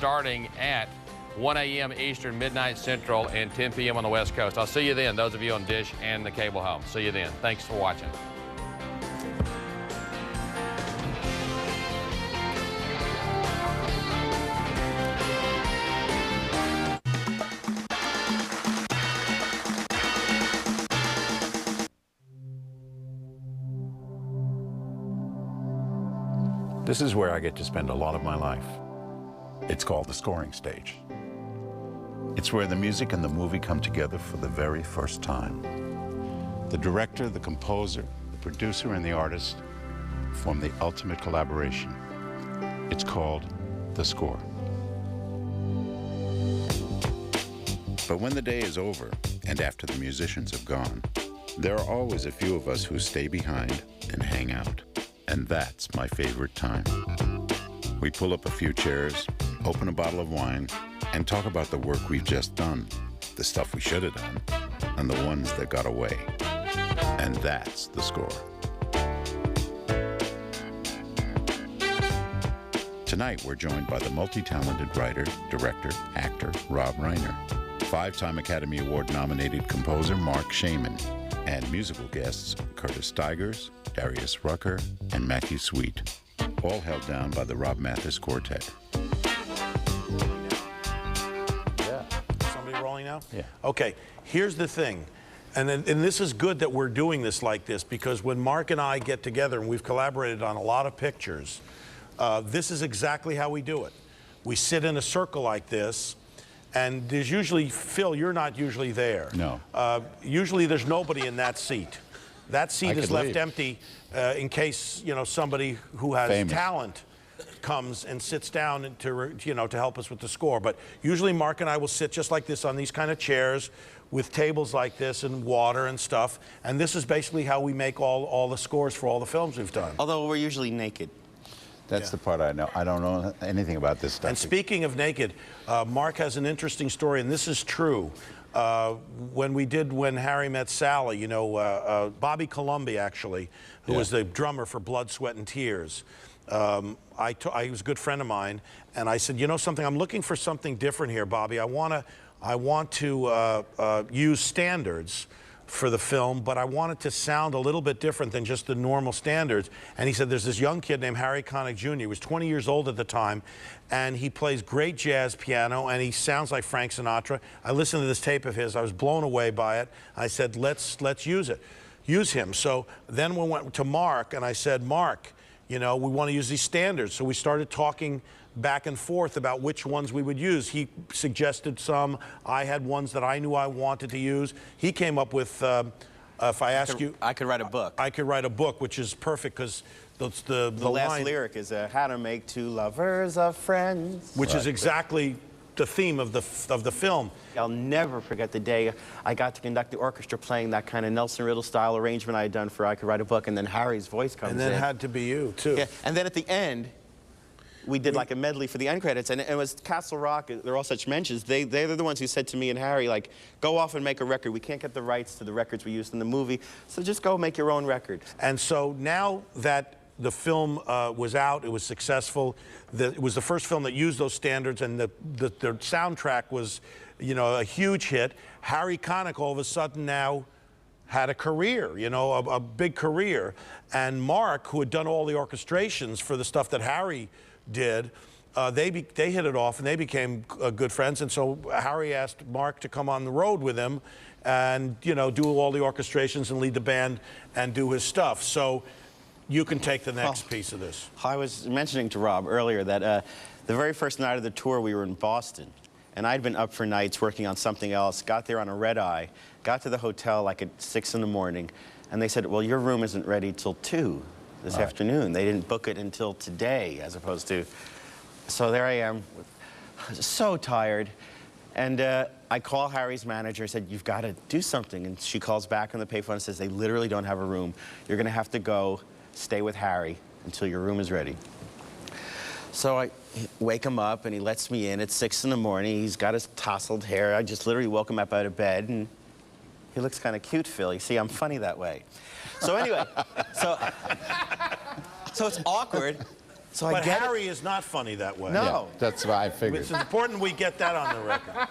starting at 1 a.m. Eastern, midnight Central, and 10 p.m. on the West Coast. I'll see you then, those of you on Dish and the cable home. See you then. Thanks for watching. This is where I get to spend a lot of my life. It's called the scoring stage. It's where the music and the movie come together for the very first time. The director, the composer, the producer, and the artist form the ultimate collaboration. It's called the score. But when the day is over, and after the musicians have gone, there are always a few of us who stay behind and hang out. And that's my favorite time. We pull up a few chairs, open a bottle of wine, and talk about the work we've just done, the stuff we should have done, and the ones that got away. And that's the score. Tonight, we're joined by the multi-talented writer, director, actor, Rob Reiner, 5-time Academy Award-nominated composer Marc Shaiman, and musical guests Curtis Stigers, Darius Rucker, and Matthew Sweet, all held down by the Rob Mathis Quartet. Yeah. Somebody rolling now? Yeah. Okay, here's the thing. And this is good that we're doing this like this, because when Marc and I get together, and we've collaborated on a lot of pictures, this is exactly how we do it. We sit in a circle like this, and there's usually, Phil, you're not usually there. No. Usually there's nobody in that seat. That seat is left leave. empty in case, you know, somebody who has Famous talent comes and sits down to, you know, to help us with the score. But usually Marc and I will sit just like this on these kind of chairs with tables like this and water and stuff. And this is basically how we make all the scores for all the films we've done. Although we're usually naked. That's the part I know. I don't know anything about this stuff. And speaking of naked, Marc has an interesting story, and this is true. When Harry Met Sally, you know, Bobby Colomby, actually, who was the drummer for Blood, Sweat, and Tears, he was a good friend of mine, and I said, you know something, I'm looking for something different here, Bobby. I want to use standards for the film, but I want it to sound a little bit different than just the normal standards. And he said, there's this young kid named Harry Connick Jr. He was 20 years old at the time, and he plays great jazz piano, and he sounds like Frank Sinatra. I listened to this tape of his. I was blown away by it. I said, let's use it. Use him. So then we went to Marc, and I said, Marc, you know, we want to use these standards. So we started talking back and forth about which ones we would use. He suggested some. I had ones that I knew I wanted to use. He came up with, if I ask you... I could write a book. I could write a book, which is perfect because the last line, lyric is how to make two lovers of friends. which is exactly the theme of the film. I'll never forget the day I got to conduct the orchestra playing that kind of Nelson Riddle style arrangement I had done for I Could Write a Book, and then Harry's voice comes in. And then it had to be you, too. Yeah, and then at the end, we did like a medley for the end credits, and it was Castle Rock, they're all such mentions. They're the ones who said to me and Harry, like, go off and make a record. We can't get the rights to the records we used in the movie, so just go make your own record. And so now that the film was out, it was successful, it was the first film that used those standards, and the soundtrack was, you know, a huge hit. Harry Connick all of a sudden now had a career, you know, a big career. And Marc, who had done all the orchestrations for the stuff that Harry did, they hit it off and they became good friends. And so Harry asked Marc to come on the road with him and, you know, do all the orchestrations and lead the band and do his stuff. So you can take the next piece of this. I was mentioning to Rob earlier that the very first night of the tour we were in Boston, and I'd been up for nights working on something else, got there on a red eye, got to the hotel like at 6 in the morning, and they said, well, your room isn't ready till 2 this afternoon. They didn't book it until today, as opposed to... So there I am, so tired. And I call Harry's manager, said, you've got to do something. And she calls back on the payphone and says, they literally don't have a room. You're going to have to go stay with Harry until your room is ready. So I wake him up, and he lets me in at 6 in the morning. He's got his tousled hair. I just literally woke him up out of bed, and he looks kind of cute, Phil. You see, I'm funny that way. So anyway, so it's awkward. So But I get Harry is not funny that way. No. Yeah, that's what I figured. It's important we get that on the record.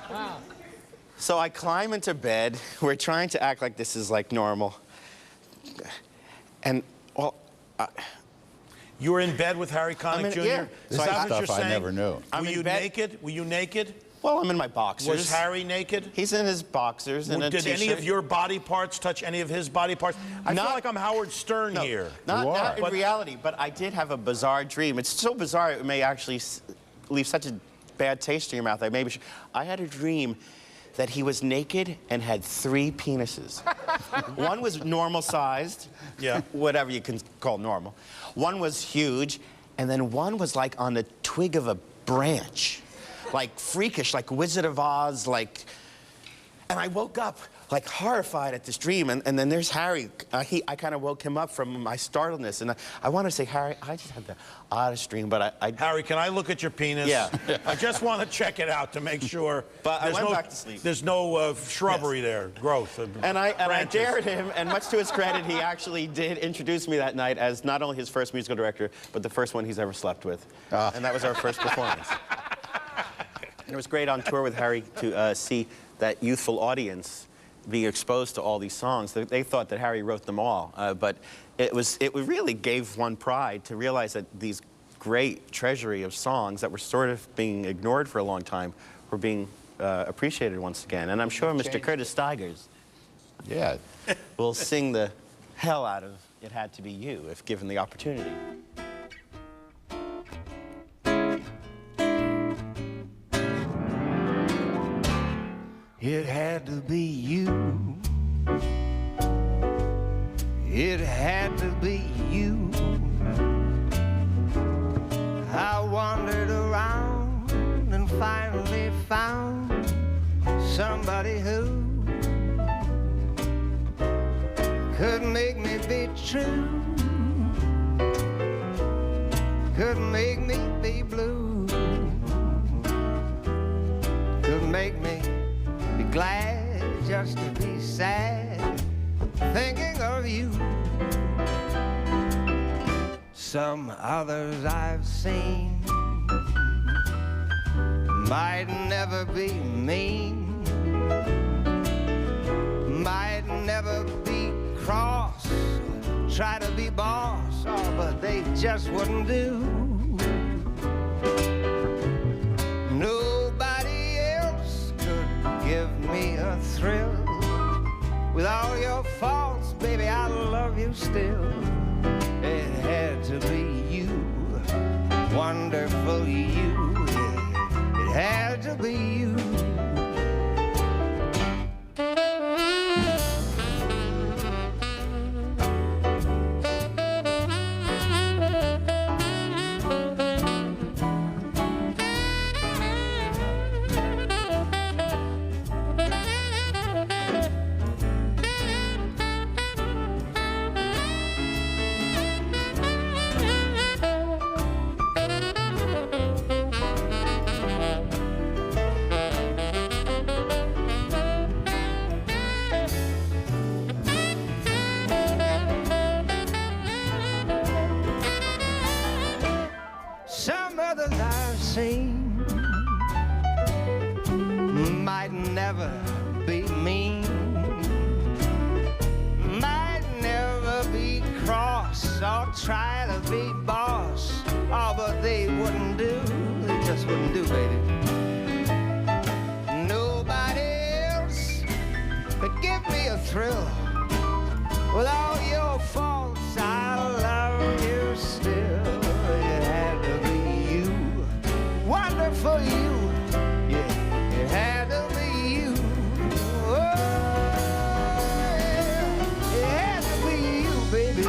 So I climb into bed. We're trying to act like this is like normal. And, well, You were in bed with Harry Connick Jr.? yeah. Is This that is what you're stuff I saying? never knew. I'm Were in you bed. naked? Were you naked? Well, I'm in my boxers. Was Harry naked? He's in his boxers and a Did t-shirt. any of your body parts touch any of his body parts? I feel like I'm Howard Stern here. Not in But- reality, but I did have a bizarre dream. It's so bizarre it may actually leave such a bad taste in your mouth. I had a dream that he was naked and had 3 penises. One was normal-sized, Yeah. whatever you can call normal. One was huge, and then one was like on the twig of a branch, like freakish, like Wizard of Oz, like. And I woke up like horrified at this dream, and then there's Harry. I kind of woke him up from my startledness, and I want to say, Harry, I just had the oddest dream, but I Harry, can I look at your penis? Yeah. I just want to check it out to make sure. But I there's went no, back to sleep. There's no shrubbery Yes. there, growth. And I branches. dared him, and much to his credit, he actually did introduce me that night as not only his first musical director, but the first one he's ever slept with. And that was our first performance. And it was great on tour with Harry to see that youthful audience be exposed to all these songs. They thought that Harry wrote them all, but it really gave one pride to realize that these great treasury of songs that were sort of being ignored for a long time were being appreciated once again. And I'm sure Mr. Curtis Stigers Yeah. will sing the hell out of It Had to Be You if given the opportunity. It had to be you. It had to be you. I wandered around and finally found somebody who could make me be true, could make me be blue, could make me be glad just to be sad, thinking of you. Some others I've seen might never be mean, might never be cross, try to be boss, oh, but they just wouldn't do. Nobody else could give me a thrill. With all your faults, baby, I love you still. It had to be you, wonderful you. It had to be you. Some others I've seen might never be mean, might never be cross or try to be boss. Oh, but they wouldn't do, they just wouldn't do, baby. Nobody else could give me a thrill. With all your faults, I love you still. It had to be you, wonderful you. Yeah, it had to be you. Oh, yeah. It had to be you, baby.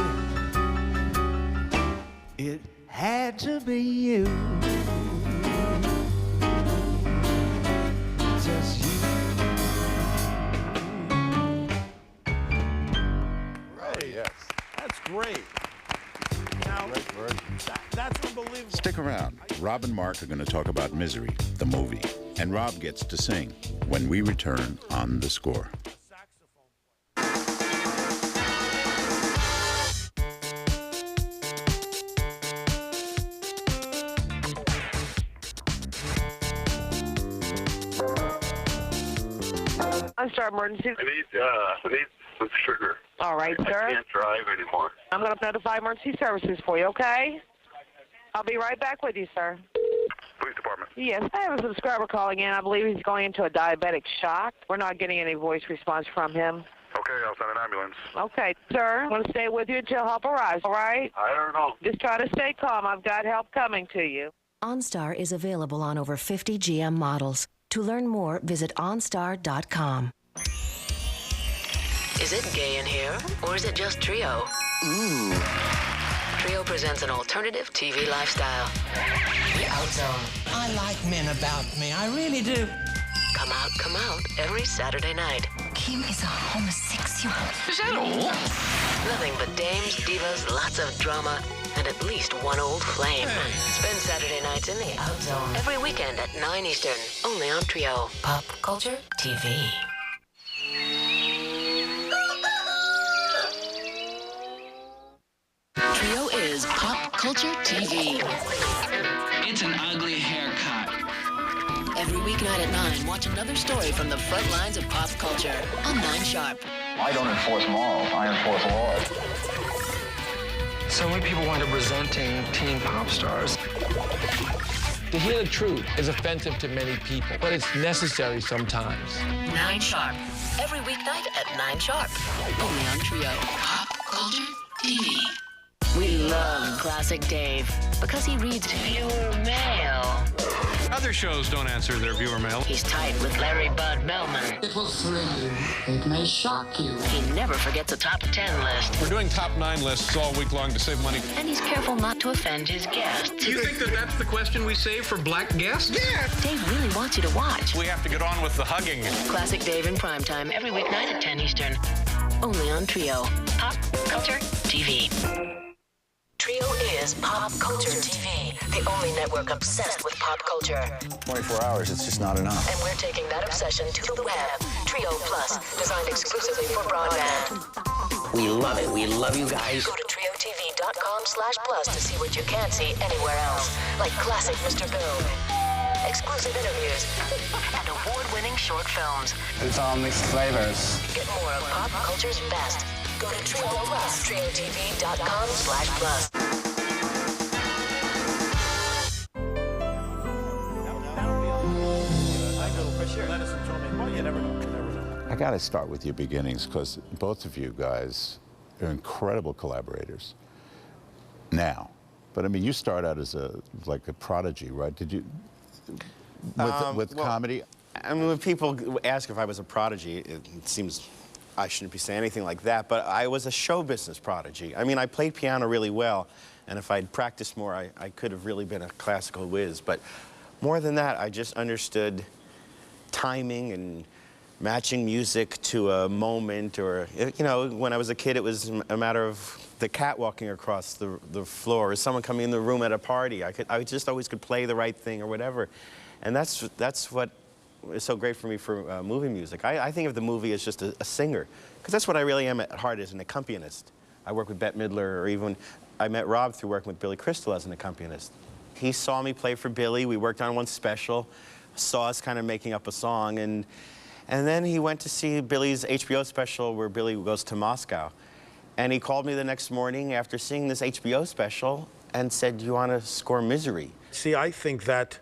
It had to be you. Just you. That's great. Now, that's unbelievable. Stick around. Rob and Marc are going to talk about Misery, the movie. And Rob gets to sing when we return on The Score. Saxophone. OnStar Emergency. I need some sugar. All right, sir. I can't drive anymore. I'm going to notify emergency services for you, okay? I'll be right back with you, sir. Police department. Yes, I have a subscriber calling in. I believe he's going into a diabetic shock. We're not getting any voice response from him. Okay, I'll send an ambulance. Okay, sir. I'm going to stay with you until help arrives, all right? I don't know. Just try to stay calm. I've got help coming to you. OnStar is available on over 50 GM models. To learn more, visit OnStar.com. Is it gay in here, or is it just Trio? Ooh. Trio presents an alternative TV lifestyle. The Out Zone. I like men about me, I really do. Come out, every Saturday night. Kim is a homosexual. Is that all? Nothing but dames, divas, lots of drama, and at least one old flame. Hey. Spend Saturday nights in the Out Zone. Every weekend at 9 Eastern, only on Trio. Pop Culture TV. Trio is Pop Culture TV. It's an ugly haircut. Every weeknight at 9, watch another story from the front lines of pop culture on 9 Sharp. I don't enforce morals, I enforce laws. So many people wind up resenting teen pop stars. To hear the truth is offensive to many people, but it's necessary sometimes. 9 Sharp. Every weeknight at 9 Sharp. Only on Trio. Pop Culture TV. We love Classic Dave because he reads viewer mail. Other shows don't answer their viewer mail. He's tight with Larry Bud Melman. It will thrill you. It may shock you. He never forgets a top 10 list. We're doing top 9 lists all week long to save money. And he's careful not to offend his guests. You think that that's the question we save for black guests? Yeah. Dave really wants you to watch. We have to get on with the hugging. Classic Dave in primetime every weeknight at 10 Eastern. Only on Trio. Pop Culture TV. Trio is Pop Culture TV, the only network obsessed with pop culture. 24 hours, it's just not enough. And we're taking that obsession to the web. Trio Plus, designed exclusively for broadband. We love it. We love you guys. Go to triotv.com/plus to see what you can't see anywhere else, like classic Mr. Bill, exclusive interviews, and award-winning short films. It's all mixed flavors. Get more of pop culture's best. Go to Trio Plus, triotv.com/plus. I got to start with your beginnings because both of you guys are incredible collaborators now. But I mean, you start out as like a prodigy, right? Did you with comedy? I mean, when people ask if I was a prodigy, it seems I shouldn't be saying anything like that. But I was a show business prodigy. I mean, I played piano really well, and if I'd practiced more, I could have really been a classical whiz. But more than that, I just understood timing and matching music to a moment, or, you know, when I was a kid, it was a matter of the cat walking across the floor, or someone coming in the room at a party. I just always could play the right thing or whatever. And that's what is so great for me for movie music. I think of the movie as just a singer, because that's what I really am at heart, as an accompanist. I work with Bette Midler, or even I met Rob through working with Billy Crystal as an accompanist. He saw me play for Billy. We worked on one special, saw us kind of making up a song, and then he went to see Billy's HBO special where Billy goes to Moscow. And he called me the next morning after seeing this HBO special and said, "You want to score Misery?" See, I think that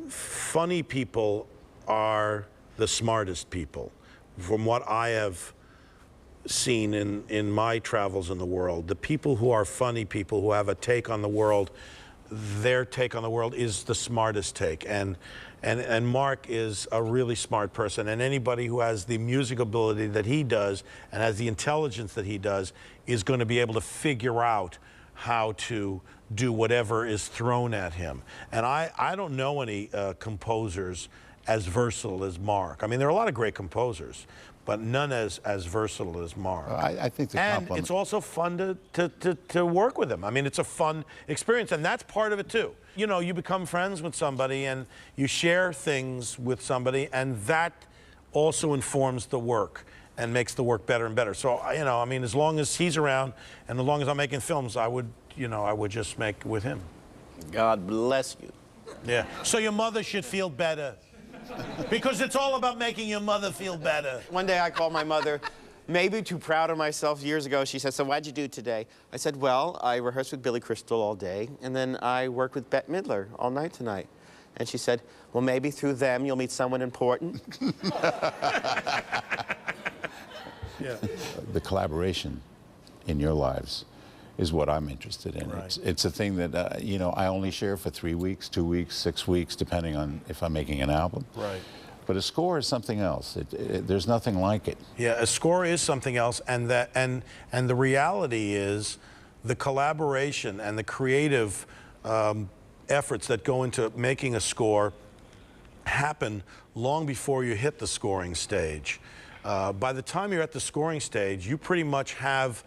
funny people are the smartest people. From what I have seen in my travels in the world, the people who are funny people, who have a take on the world, their take on the world is the smartest take. And Marc is a really smart person, and anybody who has the music ability that he does and has the intelligence that he does is going to be able to figure out how to do whatever is thrown at him. And I don't know any composers as versatile as Marc. I mean, there are a lot of great composers, but none as versatile as Marc. I think the compliment. And it's also fun to work with him. I mean, it's a fun experience, and that's part of it too. You know, you become friends with somebody and you share things with somebody, and that also informs the work and makes the work better and better. So, you know, I mean, as long as he's around and as long as I'm making films, I would just make with him. God bless you. Yeah. So your mother should feel better. Because it's all about making your mother feel better. One day I called my mother, maybe too proud of myself years ago. She said, so what'd you do today? I said, well, I rehearsed with Billy Crystal all day, and then I worked with Bette Midler all night tonight. And she said, well, maybe through them you'll meet someone important. Yeah. The collaboration in your lives is what I'm interested in. Right. It's a thing that, you know, I only share for 3 weeks, 2 weeks, 6 weeks, depending on if I'm making an album. Right. But a score is something else. There's nothing like it. Yeah, a score is something else, and the reality is the collaboration and the creative efforts that go into making a score happen long before you hit the scoring stage. By the time you're at the scoring stage, you pretty much have,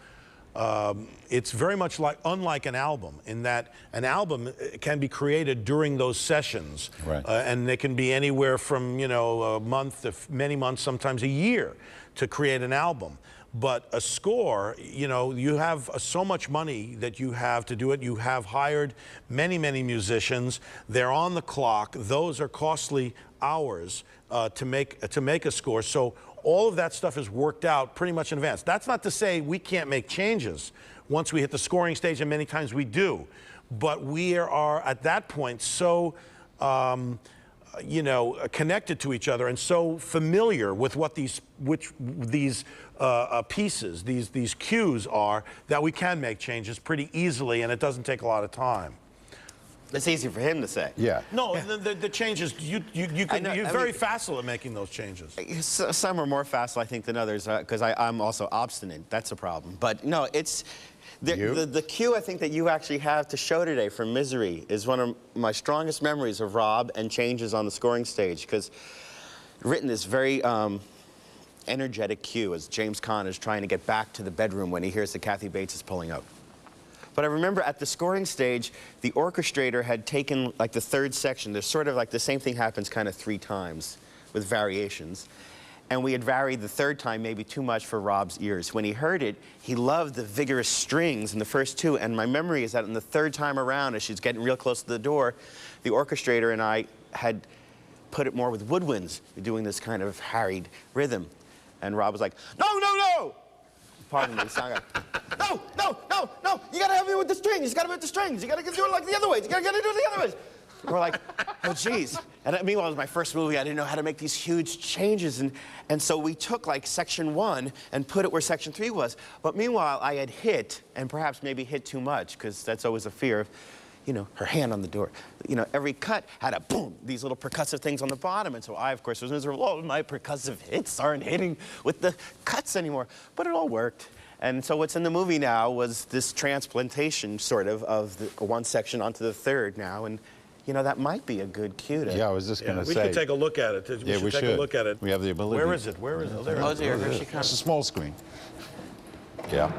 it's very much unlike an album, in that an album can be created during those sessions. Right. And they can be anywhere from, you know, a month to many months, sometimes a year, to create an album. But a score, you know, you have so much money that you have to do it. You have hired many, many musicians. They're on the clock. Those are costly hours to make a score. So all of that stuff is worked out pretty much in advance. That's not to say we can't make changes once we hit the scoring stage, and many times we do. But we are at that point so you know, connected to each other and so familiar with what these pieces, these cues are, that we can make changes pretty easily, and it doesn't take a lot of time. It's easy for him to say. Yeah. No, the changes, you're very facile at making those changes. Some are more facile, I think, than others, because I'm also obstinate. That's a problem. But no, it's... The cue I think that you actually have to show today from Misery is one of my strongest memories of Rob and changes on the scoring stage, because written this very energetic cue as James Caan is trying to get back to the bedroom when he hears that Kathy Bates is pulling up. But I remember at the scoring stage, the orchestrator had taken like the third section. There's sort of like the same thing happens kind of 3 times with variations. And we had varied the third time maybe too much for Rob's ears. When he heard it, he loved the vigorous strings in the first 2. And my memory is that in the third time around, as she's getting real close to the door, the orchestrator and I had put it more with woodwinds, doing this kind of harried rhythm. And Rob was like, no, no, no! Pardon me, song. No, no, no, no! You gotta help me with the strings. You gotta with the strings. You gotta do it like the other ways. You gotta do it the other ways. We're like, oh, geez. And meanwhile, it was my first movie. I didn't know how to make these huge changes. And so we took, like, section 1 and put it where section 3 was. But meanwhile, I had hit, and perhaps maybe hit too much, because that's always a fear of, you know, her hand on the door. You know, every cut had a boom, these little percussive things on the bottom. And so I, of course, was miserable. Oh, my percussive hits aren't hitting with the cuts anymore. But it all worked. And so what's in the movie now was this transplantation, sort of the one section onto the third now. And you know, that might be a good cue to... Yeah, I was just going to say... We could take a look at it. We should take a look at it. We have the ability. Where is it? Where is it? There oh, dear, here she comes. It's a small screen. Yeah.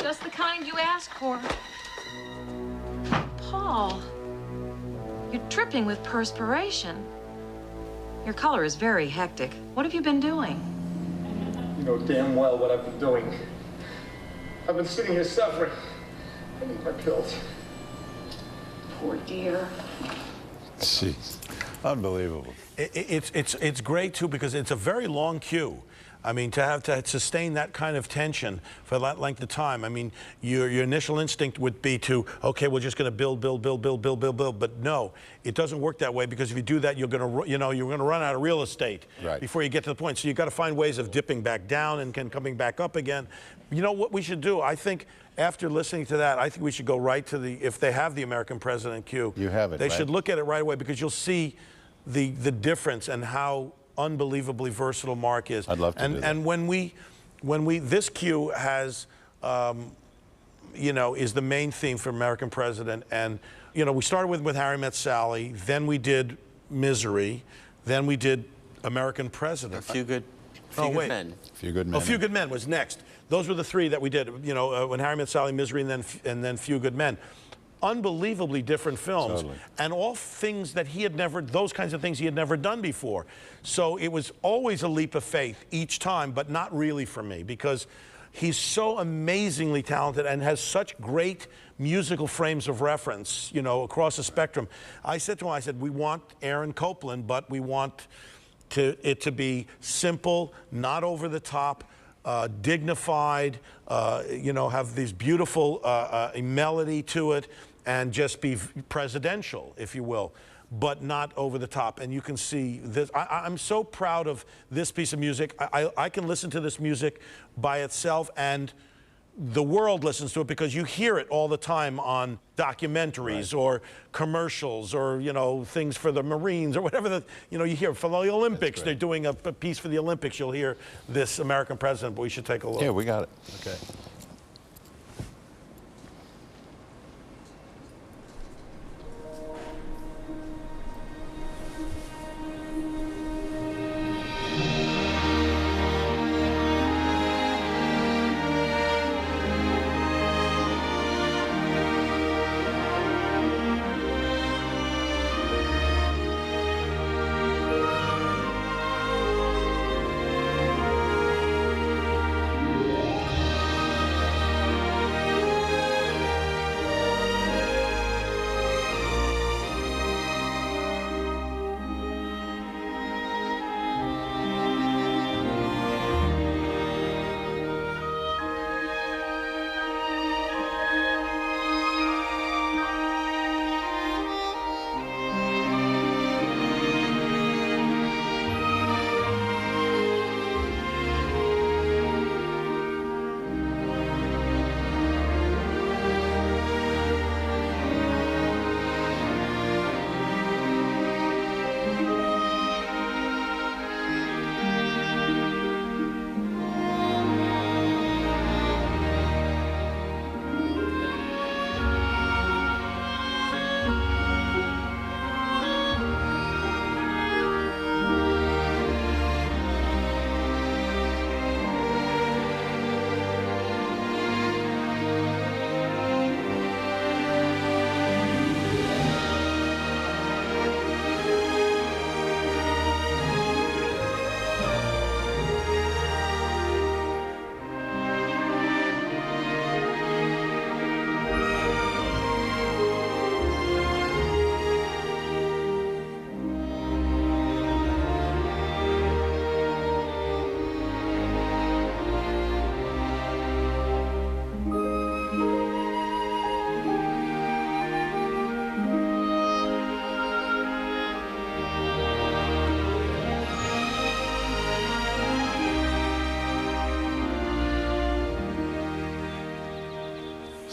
Just the kind you asked for. Paul, you're dripping with perspiration. Your color is very hectic. What have you been doing? You know damn well what I've been doing. I've been sitting here suffering. I need my pills. Poor dear. Jeez. Unbelievable. It's great, too, because it's a very long cue. I mean, to have to sustain that kind of tension for that length of time. I mean, your initial instinct would be to, okay, we're just going to build. But no, it doesn't work that way, because if you do that, you're going to run out of real estate before you get to the point. So you've got to find ways of dipping back down and coming back up again. You know what we should do? I think after listening to that, I think we should go right to if they have the American President cue. You have it. They should look at it right away, because you'll see the difference and how unbelievably versatile Marc is. I'd love to do that. And when this cue has, is the main theme for American President. And, we started with Harry Met Sally, then we did Misery, then we did American President. A Few Good Men. Few Good Men. A Few Good Men was next. Those were the three that we did, when Harry Met Sally, Misery, and then Few Good Men. Unbelievably different films, and all things that those kinds of things he had never done before. So it was always a leap of faith each time, but not really for me, because he's so amazingly talented and has such great musical frames of reference, across the spectrum. I said to him, we want Aaron Copland, but we want it to be simple, not over the top, dignified, have these beautiful melody to it, and just be presidential, if you will, but not over the top. And you can see this. I'm so proud of this piece of music. I can listen to this music by itself, and the world listens to it, because you hear it all the time on documentaries or commercials, or things for the Marines, or whatever you hear for the Olympics. They're doing a piece for the Olympics. You'll hear this American President, but we should take a look. Yeah, we got it. Okay.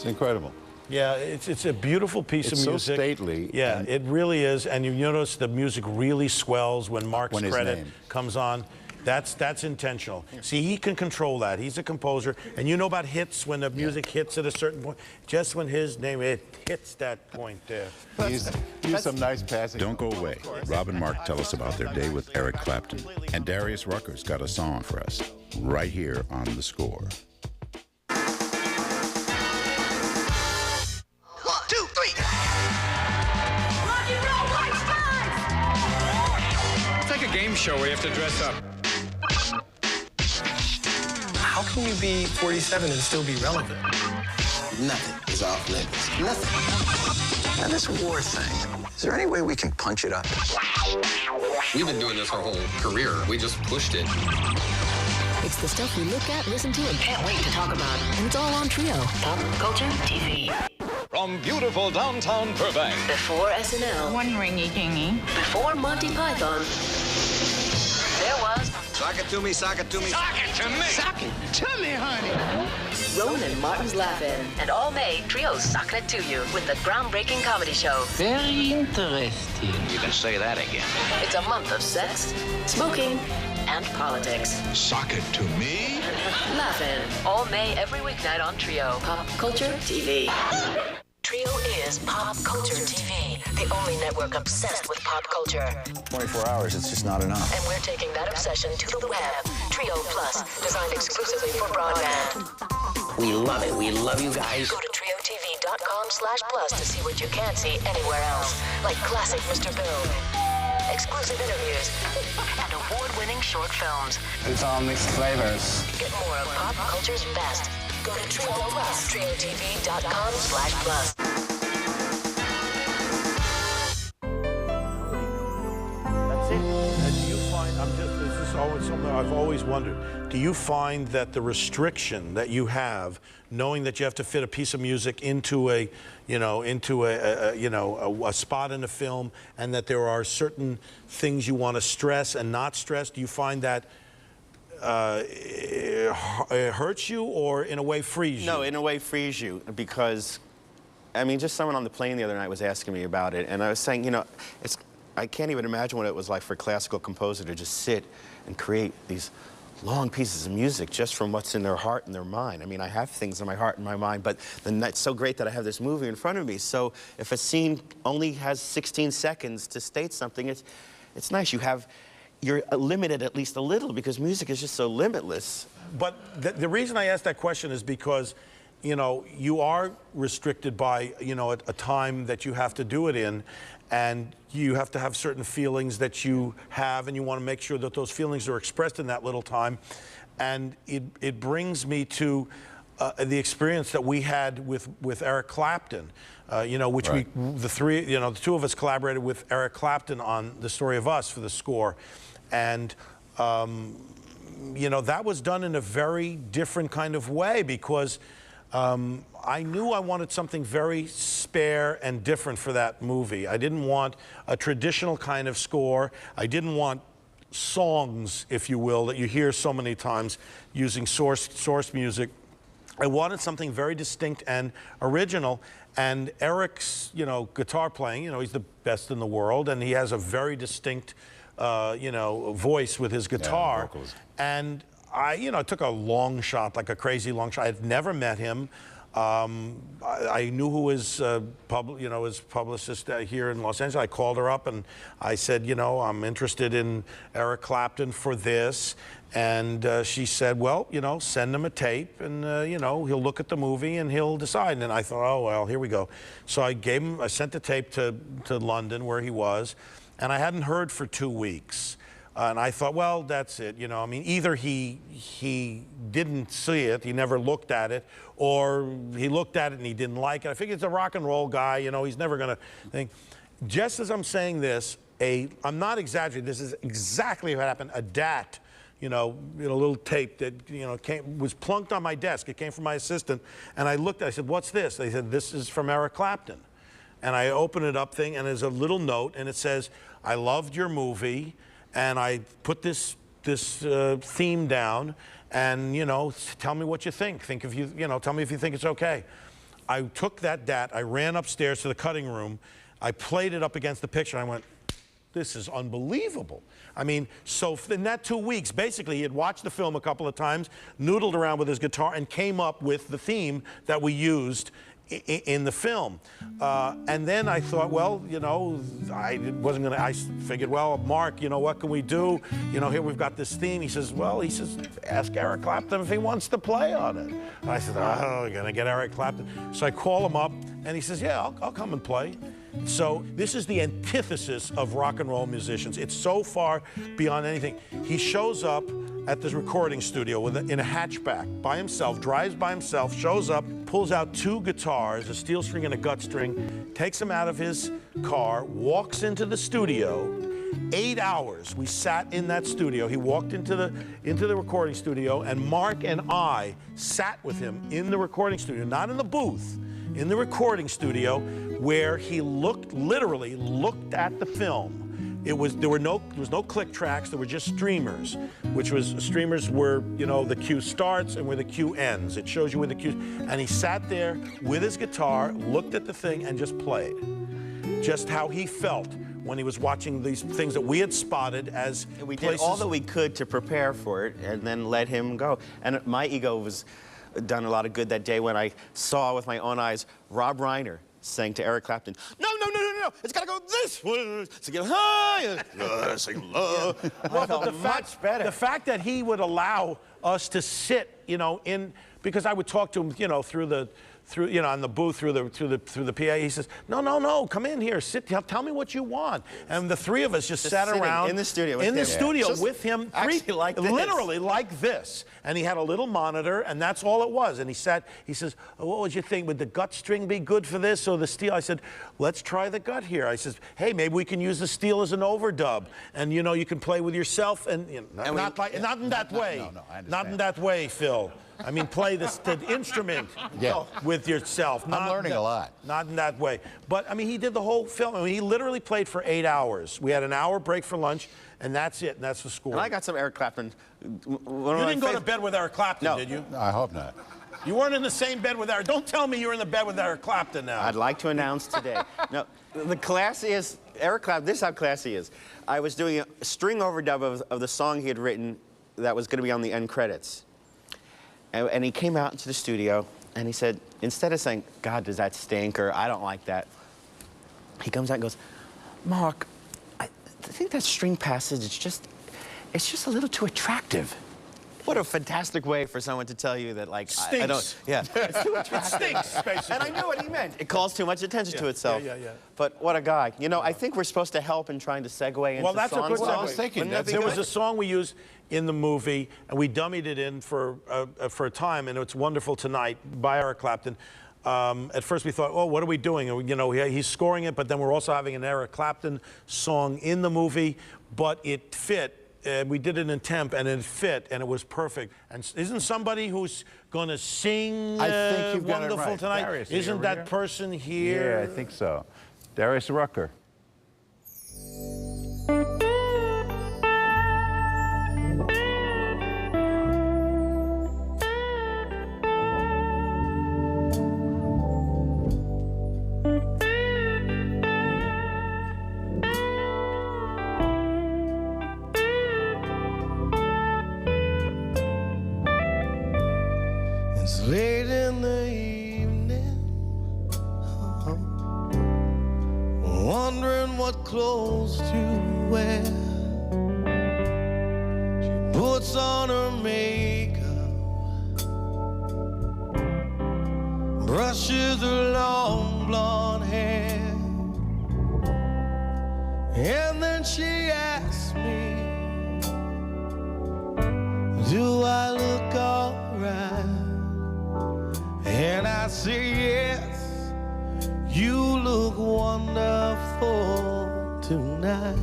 Incredible. Yeah, it's a beautiful piece of music. It's so stately. Yeah, it really is. And you notice the music really swells when Marc's credit comes on. That's intentional. See, he can control that. He's a composer. And you know about hits, when the music hits at a certain point. Just when his name, it hits that point there. Use some nice passing. Don't go away. Rob and Marc tell us about their day with Eric Clapton. And Darius Rucker's got a song for us right here on The Score. game show where you have to dress up. How can you be 47 and still be relevant? Nothing is off limits. Nothing. Now, this war thing, is there any way we can punch it up? We've been doing this our whole career. We just pushed it. It's the stuff we look at, listen to, and can't wait to talk about. And it's all on Trio. Pop Culture TV. From beautiful downtown Burbank. Before SNL. One ringy dingy. Before Monty Python. There was... Sock it to me, sock it to me. Sock it to me! Sock it to me, honey. Rowan and Martin's Laugh-In. And all May, Trio's Socking It To You with the groundbreaking comedy show. Very interesting. You can say that again. It's a month of sex, smoking, and politics. Sock it to me? Laugh-In. All May, every weeknight on Trio. Pop Culture TV. Trio is Pop Culture TV, the only network obsessed with pop culture. 24 hours, it's just not enough. And we're taking that obsession to the web. Trio Plus, designed exclusively for broadband. We love it. We love you guys. Go to triotv.com/plus to see what you can't see anywhere else, like classic Mr. Bill, exclusive interviews, and award-winning short films. It's all mixed flavors. Get more of pop culture's best. Go to Trio Plus, triotv.com/plus. That's it. And do you find, this is always something I've always wondered. Do you find that the restriction that you have, knowing that you have to fit a piece of music into a spot in a film, and that there are certain things you want to stress and not stress, do you find that it hurts you, or in a way frees you? No, in a way frees you, because, I mean, just someone on the plane the other night was asking me about it, and I was saying, you know, I can't even imagine what it was like for a classical composer to just sit and create these long pieces of music just from what's in their heart and their mind. I mean, I have things in my heart and my mind, but then it's so great that I have this movie in front of me. So if a scene only has 16 seconds to state something, it's nice. You're limited at least a little, because music is just so limitless. But the reason I asked that question is because, you know, you are restricted by, you know, a time that you have to do it in, and you have to have certain feelings that you have, and you want to make sure that those feelings are expressed in that little time. And it brings me to the experience that we had with Eric Clapton, you know, which right. The two of us collaborated with Eric Clapton on The Story of Us for the score. And, you know, that was done in a very different kind of way, because I knew I wanted something very spare and different for that movie. I didn't want a traditional kind of score. I didn't want songs, if you will, that you hear so many times using source music. I wanted something very distinct and original. And Eric's, you know, guitar playing, you know, he's the best in the world, and he has a very distinct you know, voice with his guitar. Yeah, and I, you know, took a long shot, like a crazy long shot. I'd never met him. I knew who his, his publicist here in Los Angeles. I called her up and I said, you know, I'm interested in Eric Clapton for this. And she said, well, you know, send him a tape, and you know, he'll look at the movie and he'll decide. And I thought, oh well, here we go. So I sent the tape to London, where he was. And I hadn't heard for 2 weeks. And I thought, well, that's it. You know, I mean, either he didn't see it, he never looked at it, or he looked at it and he didn't like it. I figured it's a rock and roll guy, you know, he's never going to think. Just as I'm saying this, I'm not exaggerating, this is exactly what happened. A DAT, you know, a little tape that, you know, was plunked on my desk. It came from my assistant. And I looked, I said, what's this? They said, this is from Eric Clapton. And I open it up and there's a little note, and it says, I loved your movie, and I put this theme down, and, you know, tell me what you think. Tell me if you think it's okay. I took that DAT, I ran upstairs to the cutting room, I played it up against the picture, and I went, this is unbelievable. I mean, so in that 2 weeks, basically, he had watched the film a couple of times, noodled around with his guitar, and came up with the theme that we used in the film. And then I thought, well, you know, I figured, well, Marc, you know, what can we do? You know, here we've got this theme. He says, ask Eric Clapton if he wants to play on it. And I said, oh, you're gonna get Eric Clapton. So I call him up, and he says, yeah, I'll come and play. So this is the antithesis of rock and roll musicians. It's so far beyond anything. He shows up at this recording studio in a hatchback by himself, drives by himself, shows up, pulls out 2 guitars, a steel string and a gut string, takes them out of his car, walks into the studio. 8 hours we sat in that studio. He walked into the recording studio, and Marc and I sat with him in the recording studio, not in the booth, in the recording studio, where he literally looked at the film. There was no click tracks. There were just streamers, streamers were, you know, the cue starts and where the cue ends. It shows you where the cue. And he sat there with his guitar, looked at the thing, and just played. Just how he felt when he was watching these things that we had spotted as we places. did all that we could to prepare for it, and then let him go. And my ego was done a lot of good that day when I saw with my own eyes Rob Reiner sang to Eric Clapton, "No, no, no, no, no, it's gotta go this way, to get high, sing low." Well, but the fact that he would allow us to sit, you know, because I would talk to him, you know, on the booth through the PA. He says, "No, no, no, come in here, sit. Tell me what you want." And the 3 of us just sat around in the studio with him, literally like this. And he had a little monitor, and that's all it was. And he sat. He says, "What would you think? Would the gut string be good for this or the steel?" I said, "Let's try the gut here." I says, "Hey, maybe we can use the steel as an overdub, and you know, you can play with yourself, and you know, not in that way. Not in that way, Phil. I mean, play the instrument with yourself. I'm learning a lot. Not in that way. But, I mean, he did the whole film. I mean, he literally played for 8 hours. We had an hour break for lunch, and that's it, and that's the score. And I got some Eric Clapton. You didn't go to bed with Eric Clapton, did you? No, I hope not. You weren't in the same bed with Eric. Don't tell me you're in the bed with Eric Clapton now. I'd like to announce today. No, the classiest, Eric Clapton, this is how classy he is. I was doing a string overdub of the song he had written that was going to be on the end credits. And he came out into the studio, and he said, instead of saying, "God, does that stink," or "I don't like that," he comes out and goes, "Marc, I think that string passage, it's just a little too attractive." What a fantastic way for someone to tell you that, like, Stinks. I don't, yeah. It's too attractive. It stinks, basically. And I knew what he meant. It calls too much attention to itself. Yeah. But what a guy. You know, I think we're supposed to help in trying to segue into Well, that's songs. a good Well, I segue. was thinking, There was a song we used in the movie, and we dummied it in for a time, and it's Wonderful Tonight by Eric Clapton. At first we thought, oh, what are we doing? And, you know, he's scoring it, but then we're also having an Eric Clapton song in the movie, but it fit. We did it in temp, and it fit, and it was perfect. And isn't somebody who's going to sing I think you've got it Wonderful right. Tonight? Darius, Isn't that person here? Yeah, I think so. Darius Rucker. It's late in the evening, wondering what clothes to wear. She puts on her makeup, brushes her long blonde hair, and then she asks me, do I look alright? And I say, yes, you look wonderful tonight.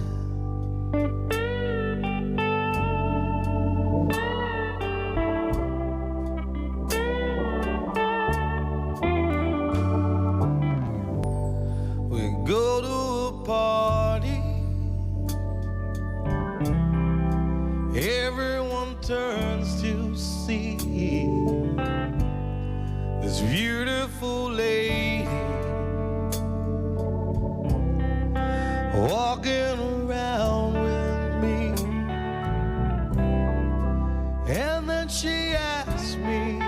We go to a party, everyone turns to see this beautiful lady walking around with me. And then she asks me,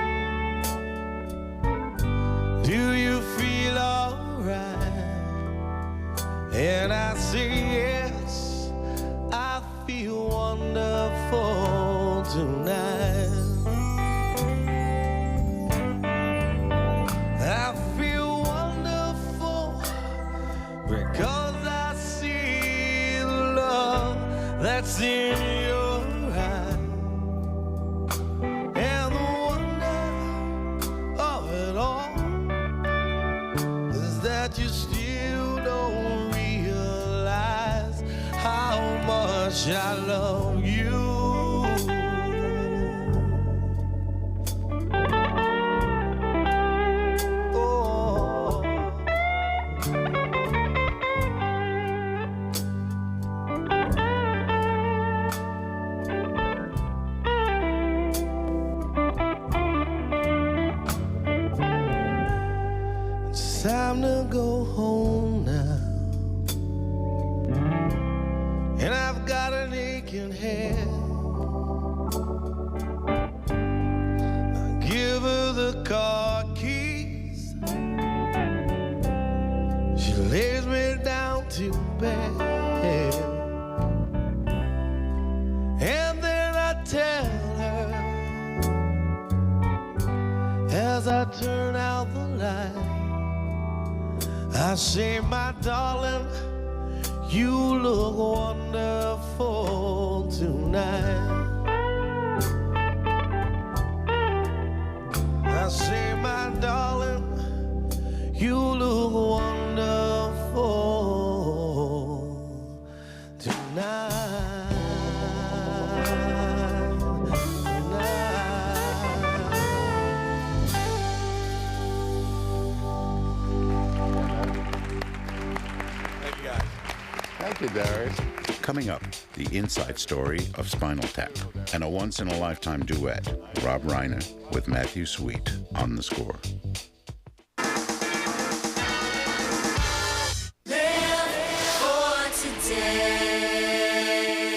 do you feel alright? And I say, yes, I feel wonderful tonight. I feel wonderful that's in your eyes, and the wonder of it all is that you still don't realize how much I love you. Time to go home now, and I've got an aching head. I give her the car keys, she lays me down to bed, and then I tell her as I turn out the light, I say, my darling, you look wonderful tonight. I say, my darling, you look wonderful tonight. Thank you, Darius. Coming up, the inside story of Spinal Tap and a once-in-a-lifetime duet, Rob Reiner with Matthew Sweet on The Score.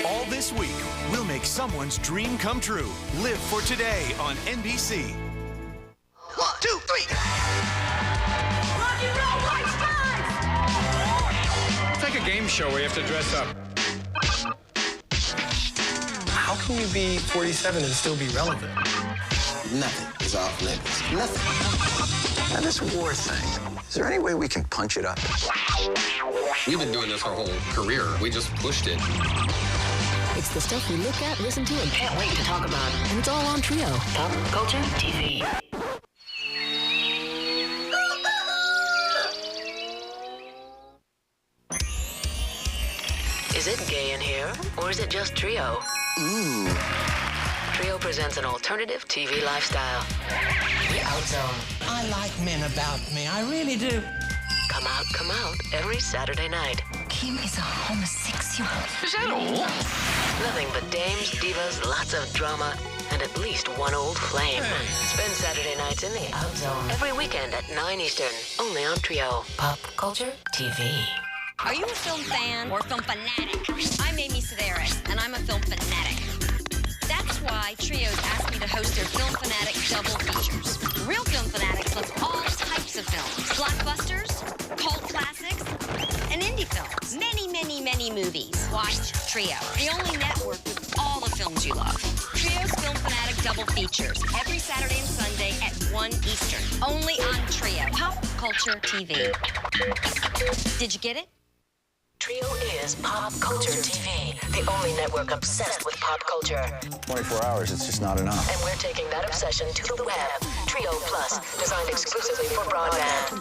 All this week, we'll make someone's dream come true. Live for Today on NBC. 1, 2, 3. It's like a game show where you have to dress up. How can you be 47 and still be relevant? Nothing is off limits. Nothing. Now, this war thing, is there any way we can punch it up? We've been doing this our whole career. We just pushed it. It's the stuff we look at, listen to, and can't wait to talk about. And it's all on Trio. Pop Culture TV. Is it gay in here, or is it just Trio? Ooh. Trio presents an alternative TV lifestyle. The Out Zone. I like men about me, I really do. Come out every Saturday night. Kim is a homosexual. Is that all? Nothing but dames, divas, lots of drama, and at least one old flame. Spend Saturday nights in the Out Zone. Every weekend at 9 Eastern, only on Trio. Pop Culture TV. Are you a film fan or film fanatic? I'm Amy Sedaris, and I'm a film fanatic. That's why Trio's asked me to host their Film Fanatic double features. Real film fanatics love all types of films. Blockbusters, cult classics, and indie films. Many, many, many movies. Watch Trio, the only network with all the films you love. Trio's Film Fanatic double features every Saturday and Sunday at 1 Eastern. Only on Trio. Pop Culture TV. Did you get it? Trio is Pop Culture TV, the only network obsessed with pop culture. 24 hours, it's just not enough. And we're taking that obsession to the web. Trio Plus, designed exclusively for broadband.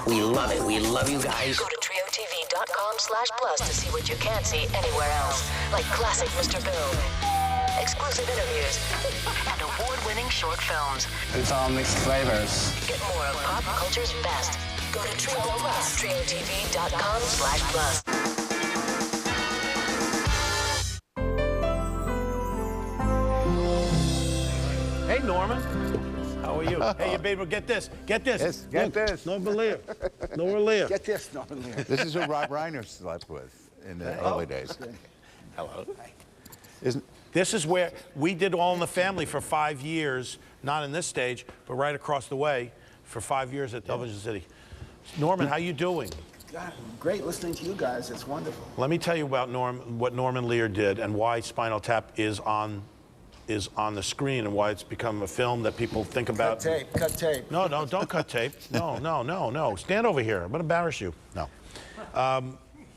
We love it. We love you guys. Go to triotv.com/plus to see what you can't see anywhere else, like classic Mr. Boom, exclusive interviews, and award-winning short films. It's all mixed flavors. Get more of pop culture's best. Go to Trio Plus, triotv.com/plus. Hey, Norman. How are you? Hey, you baby, get this. Get this. Yes, get this. Norman Lear. Norman Lear. Get this, Norman Lear. This is who Rob Reiner slept with in the early days. Hello. This is where we did All in the Family for 5 years, not in this stage, but right across the way for 5 years at Television City. Norman, how you doing? God, great listening to you guys. It's wonderful. Let me tell you about what Norman Lear did and why Spinal Tap is on the screen and why it's become a film that people think about. Cut tape. No, don't cut tape. No. Stand over here. I'm going to embarrass you. No.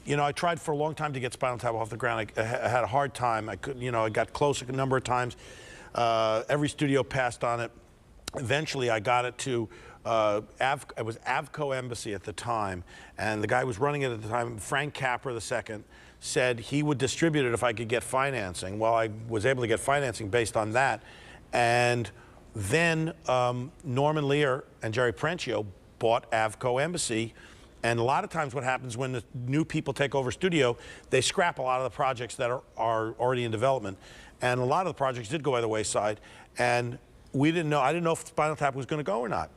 you know, I tried for a long time to get Spinal Tap off the ground. I had a hard time. I couldn't, you know, I got close a number of times. Every studio passed on it. Eventually, I got it to, it was Avco Embassy at the time, and the guy who was running it at the time, Frank Capra II, said he would distribute it if I could get financing. Well, I was able to get financing based on that. And then Norman Lear and Jerry Perenchio bought Avco Embassy. And a lot of times what happens when the new people take over studio, they scrap a lot of the projects that are already in development. And a lot of the projects did go by the wayside. And we didn't know, I didn't know if Spinal Tap was going to go or not.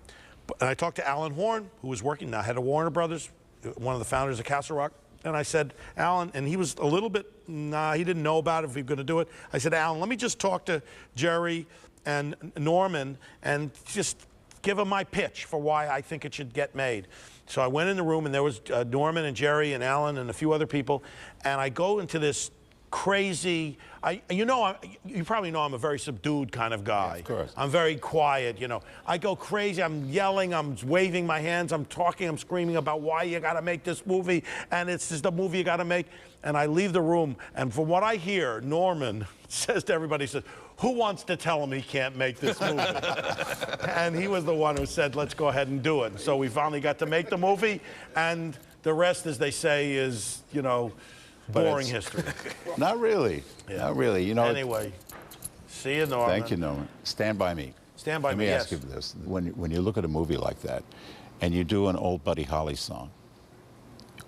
And I talked to Alan Horn, who was working now, head of Warner Brothers, one of the founders of Castle Rock. And I said, Alan, and he was a little bit, he didn't know about it, if he was going to do it. I said, Alan, let me just talk to Jerry and Norman and just give them my pitch for why I think it should get made. So I went in the room, and there was Norman and Jerry and Alan and a few other people, and I go into this crazy, you probably know I'm a very subdued kind of guy. Yeah, of course. I'm very quiet, you know. I go crazy, I'm yelling, I'm waving my hands, I'm talking, I'm screaming about why you gotta make this movie, and it's just the movie you gotta make. And I leave the room, and from what I hear, Norman says to everybody, he says, who wants to tell him he can't make this movie? And he was the one who said, let's go ahead and do it. And so we finally got to make the movie, and the rest, as they say, is, you know, boring history. Not really. Yeah. Not really. You know. Anyway, see you, Norman. Thank you, Norman. Stand By Me. Stand By Me, Let me yes. ask you this. When you look at a movie like that, and you do an old Buddy Holly song,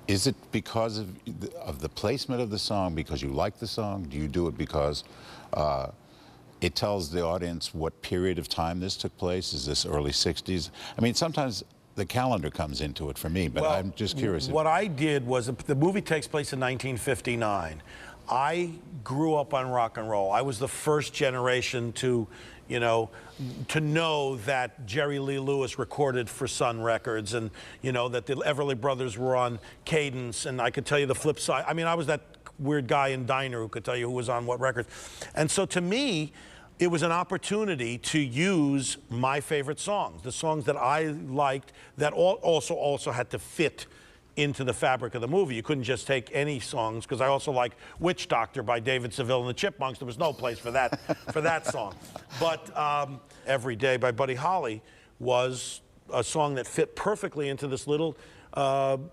is it because of the placement of the song, because you like the song? Do you do it because it tells the audience what period of time this took place? Is this early 60s? I mean, sometimes the calendar comes into it for me, but well, I'm just curious. What I did was, the movie takes place in 1959. I grew up on rock and roll. I was the first generation to, you know, to know that Jerry Lee Lewis recorded for Sun Records, and, you know, that the Everly Brothers were on Cadence, and I could tell you the flip side. I mean, I was that weird guy in Diner who could tell you who was on what records. And so to me, it was an opportunity to use my favorite songs, the songs that I liked that also had to fit into the fabric of the movie. You couldn't just take any songs, because I also like Witch Doctor by David Seville and the Chipmunks. There was no place for that, for that song. But Every Day by Buddy Holly was a song that fit perfectly into this little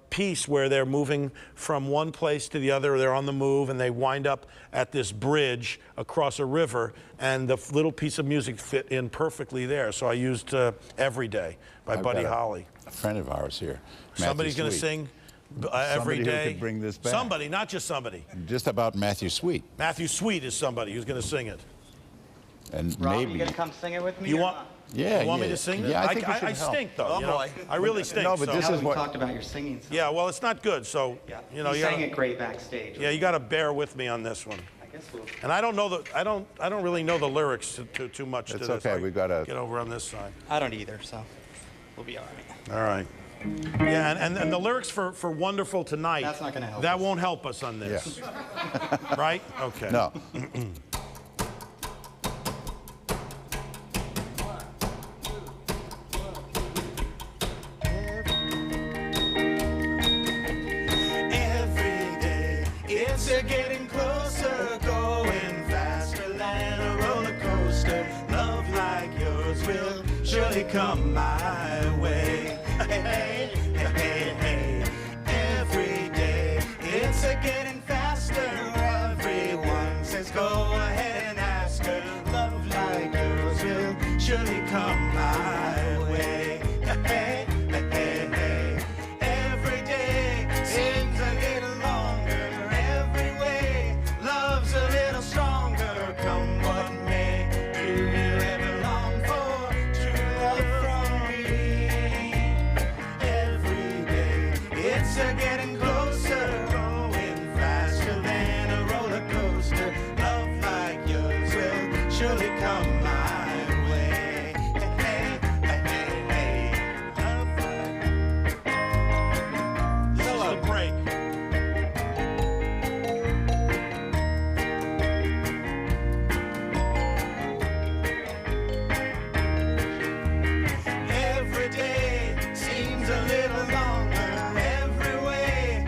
piece where they're moving from one place to the other. They're on the move, and they wind up at this bridge across a river, and the little piece of music fit in perfectly there. So I used Every Day by Buddy Holly. A friend of ours here. Somebody's going to sing Every Day. Somebody who could bring this back. Somebody, not just somebody. Just about Matthew Sweet. Matthew Sweet is somebody who's going to sing it. And Rob, maybe you going to come sing it with me? You want? Yeah, you want me to sing it? Yeah, I think I stink, though. Oh, you know? boy. I really stink. No, but this is we what talked about your singing. So. Yeah, well, it's not good, so yeah. you know. You sang it great backstage. Yeah, you got to bear with me on this one. I guess we'll. And I don't know the I don't really know the lyrics too much. It's to this. okay. We got to get over on this side. I don't either, so we'll be all right. All right. Yeah, and the lyrics for Wonderful Tonight. That's not going to help. That won't help us on this. Yeah. Right? Okay. No. Getting closer, going faster than a roller coaster. Love like yours will surely come my way. Hey, hey, hey, hey. Every day it's getting faster. Everyone says go ahead and ask her. Love like yours will surely come my way. Hey, hey, hey, hey. Every day seems a little longer. Love's a little stronger, come what may. Do you ever long for true love from me? Every day, it's getting closer, going faster than a roller coaster. Love like yours will surely come my way. Hey, hey, hey, hey. Love like... This is the break. Every day seems a little longer. Every way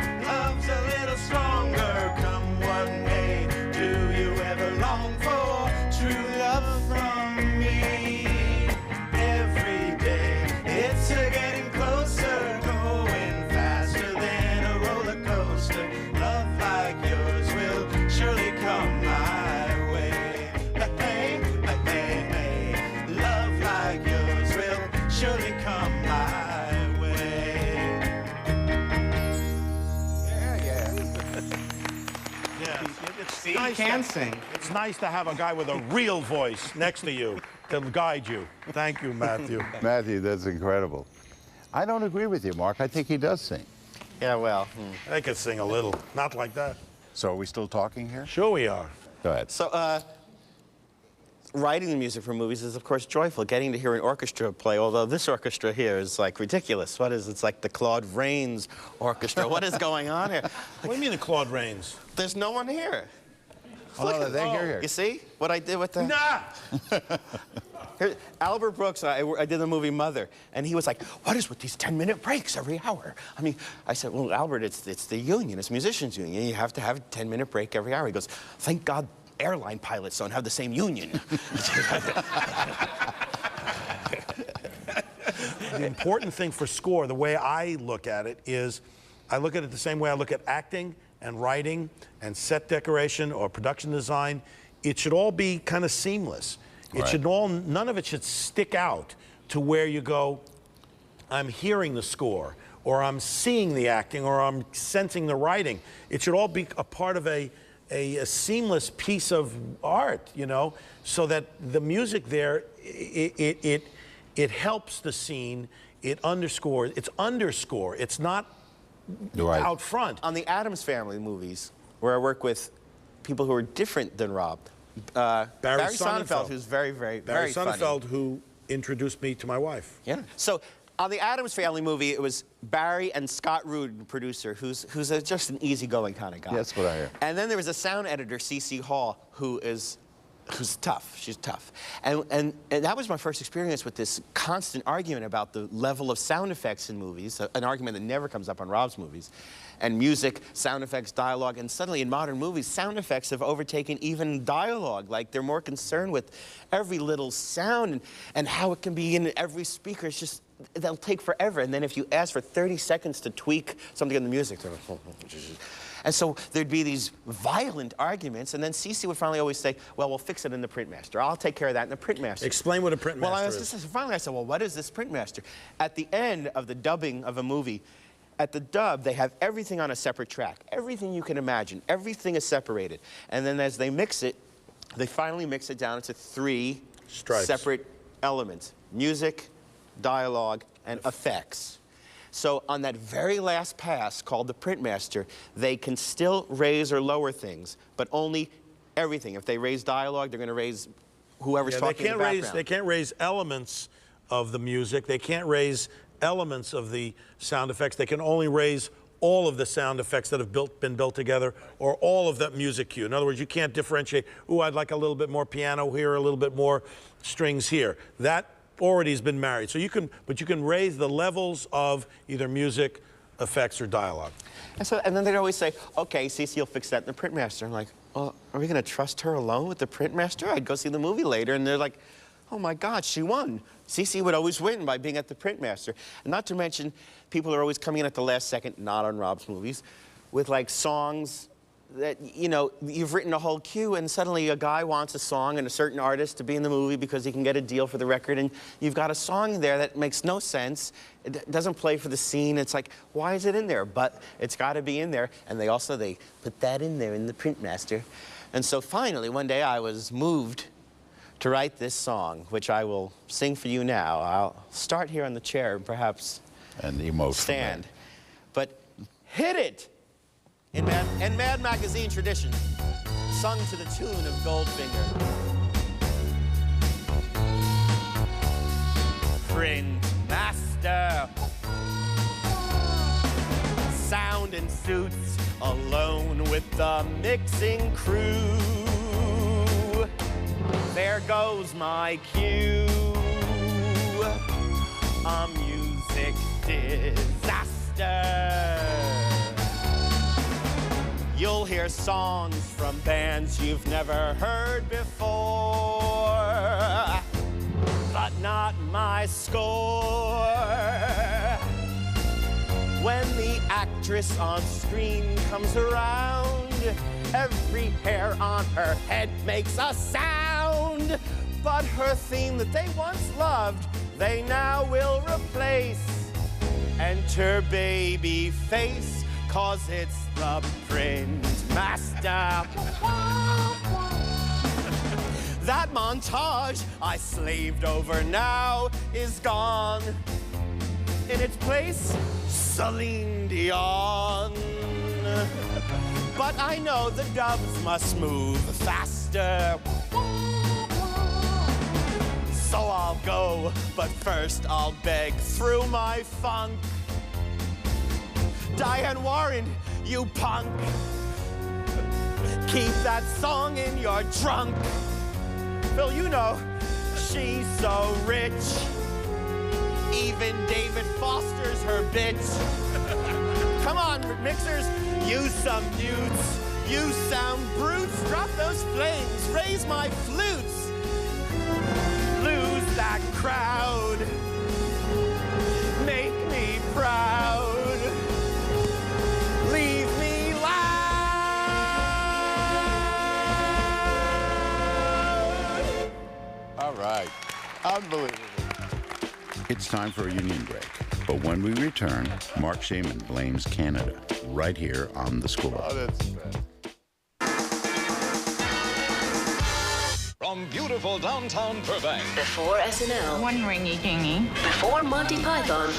can sing. It's nice to have a guy with a real voice next to you to guide you. Thank you, Matthew. Matthew, that's incredible. I don't agree with you, Mark. I think he does sing. Yeah, well. I could sing a little. Not like that. So are we still talking here? Sure we are. Go ahead. So, writing the music for movies is, of course, joyful. Getting to hear an orchestra play, although this orchestra here is, like, ridiculous. What is it? It's like the Claude Rains orchestra. What is going on here? What do you mean the Claude Rains? There's no one here. Oh, they hear here. You see what I did with the... Nah! Here, Albert Brooks, I did the movie Mother, and he was like, what is with these 10-minute breaks every hour? I mean, I said, well, Albert, it's the union, it's musicians' union. You have to have a 10-minute break every hour. He goes, thank God airline pilots don't have the same union. The important thing for score, the way I look at it, is I look at it the same way I look at acting and writing and set decoration or production design. It should all be kind of seamless. It should all, none of it should stick out to where you go, I'm hearing the score, or I'm seeing the acting, or I'm sensing the writing. It should all be a part of a seamless piece of art, you know, so that the music there, it helps the scene, it underscores, it's underscore, it's not out front. On the Addams Family movies, where I work with people who are different than Rob, Barry Sonnenfeld, who's very funny. Barry Sonnenfeld, who introduced me to my wife. Yeah. So on the Addams Family movie, it was Barry and Scott Rudin, producer, who's just an easygoing kind of guy. That's what I hear. And then there was a sound editor, C.C. Hall, who's tough. She's tough. And that was my first experience with this constant argument about the level of sound effects in movies, an argument that never comes up on Rob's movies. And music, sound effects, dialogue, and suddenly in modern movies, sound effects have overtaken even dialogue. Like, they're more concerned with every little sound and how it can be in every speaker. It's just, they'll take forever. And then if you ask for 30 seconds to tweak something in the music, they're like, and so there'd be these violent arguments, and then Cece would finally always say, well, we'll fix it in the printmaster. I'll take care of that in the printmaster. Explain what a printmaster is. Finally I said, well, what is this printmaster? At the end of the dubbing of a movie, at the dub, they have everything on a separate track. Everything you can imagine. Everything is separated. And then as they mix it, they finally mix it down into 3 separate elements. Music, dialogue, and effects. So on that very last pass, called the printmaster, they can still raise or lower things, but only everything. If they raise dialogue, they're going to raise whoever's talking in the background. They can't raise elements of the music. They can't raise elements of the sound effects. They can only raise all of the sound effects that have been built together, or all of that music cue. In other words, you can't differentiate, ooh, I'd like a little bit more piano here, a little bit more strings here. That already has been married. So you can, but you can raise the levels of either music, effects, or dialogue. And then they'd always say, okay, Cece will fix that in the printmaster. I'm like, well, are we going to trust her alone with the printmaster? I'd go see the movie later, and they're like, oh my God, she won. Cece would always win by being at the printmaster. And not to mention, people are always coming in at the last second, not on Rob's movies, with like songs that, you know, you've written a whole cue, and suddenly a guy wants a song and a certain artist to be in the movie because he can get a deal for the record, and you've got a song there that makes no sense. It doesn't play for the scene. It's like, why is it in there? But it's got to be in there. And they put that in there in the printmaster. And so finally, one day I was moved to write this song, which I will sing for you now. I'll start here on the chair and perhaps stand. But hit it! In Mad Magazine tradition, sung to the tune of Goldfinger. Print master, sound in suits, alone with the mixing crew. There goes my cue, a music disaster. You'll hear songs from bands you've never heard before, but not my score. When the actress on screen comes around, every hair on her head makes a sound. But her theme that they once loved, they now will replace. Enter baby face, 'cause it's the print master. That montage I slaved over now is gone. In its place, Celine Dion. But I know the doves must move faster. So I'll go, but first I'll beg through my funk. Diane Warren, you punk. Keep that song in your trunk. Phil, you know, she's so rich. Even David Foster's her bitch. Come on, mixers, use some nudes. You sound brutes, drop those flames, raise my flutes. Lose that crowd, make me proud. Leave me loud. All right. Unbelievable. It's time for a union break. But when we return, Marc Shaiman blames Canada right here on The Score. Oh, that's bad. From beautiful downtown Burbank. Before SNL. One ringy dingy. Before Monty Python.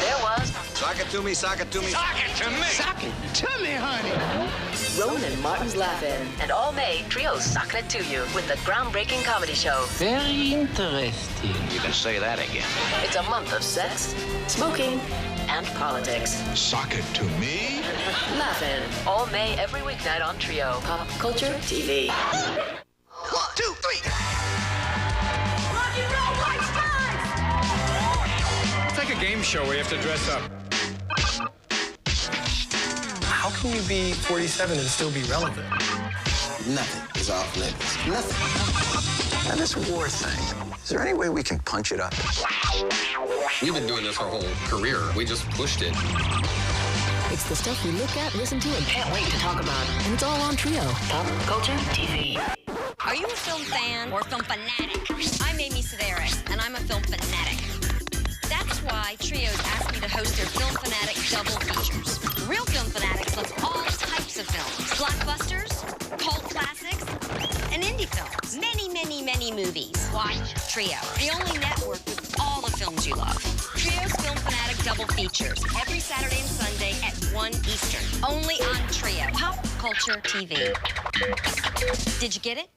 There was... Sock it to me, sock it to me. Sock it to me! Sock it to me, honey. Rowan and Martin's Laugh-In. And all May, Trio's Sockin' It To You with the groundbreaking comedy show. Very interesting. You can say that again. It's a month of sex, smoking, and politics. Sock it to me? Laugh-In. All May, every weeknight on Trio. Pop Culture TV. 1, 2, 3. Rock and roll, right It's like a game show where you have to dress up. How can you be 47 and still be relevant? Nothing is off limits. Nothing. Now, this war thing, is there any way we can punch it up? We've been doing this our whole career. We just pushed it. It's the stuff we look at, listen to, and can't wait to talk about. And it's all on Trio. Pop Culture TV. Are you a film fan or film fanatic? I'm Amy Sedaris, and I'm a film fanatic. That's why Trio's asked me to host their Film Fanatic double features. Real film fanatics love all types of films. Blockbusters, cult classics, and indie films. Many, many, many movies. Watch Trio, the only network with all the films you love. Trio's Film Fanatic double features every Saturday and Sunday at 1 Eastern. Only on Trio. Pop Culture TV. Did you get it?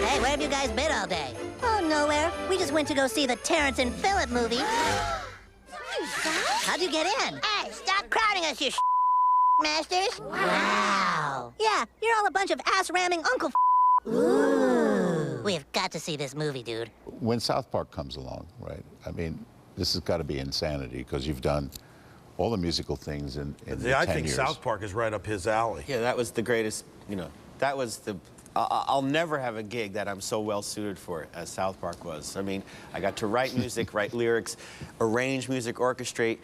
Hey, where have you guys been all day? Oh, nowhere. We just went to go see the Terrence and Phillip movie. How'd you get in? Hey, stop crowding us, you masters. Wow. Yeah, you're all a bunch of ass-ramming uncle Ooh. We've got to see this movie, dude. When South Park comes along, right? I mean, this has got to be insanity because you've done all the musical things in the I 10 think years. South Park is right up his alley. Yeah, that was the greatest, you know, that was the... I'll never have a gig that I'm so well suited for as South Park was. I mean, I got to write music, write lyrics, arrange music, orchestrate,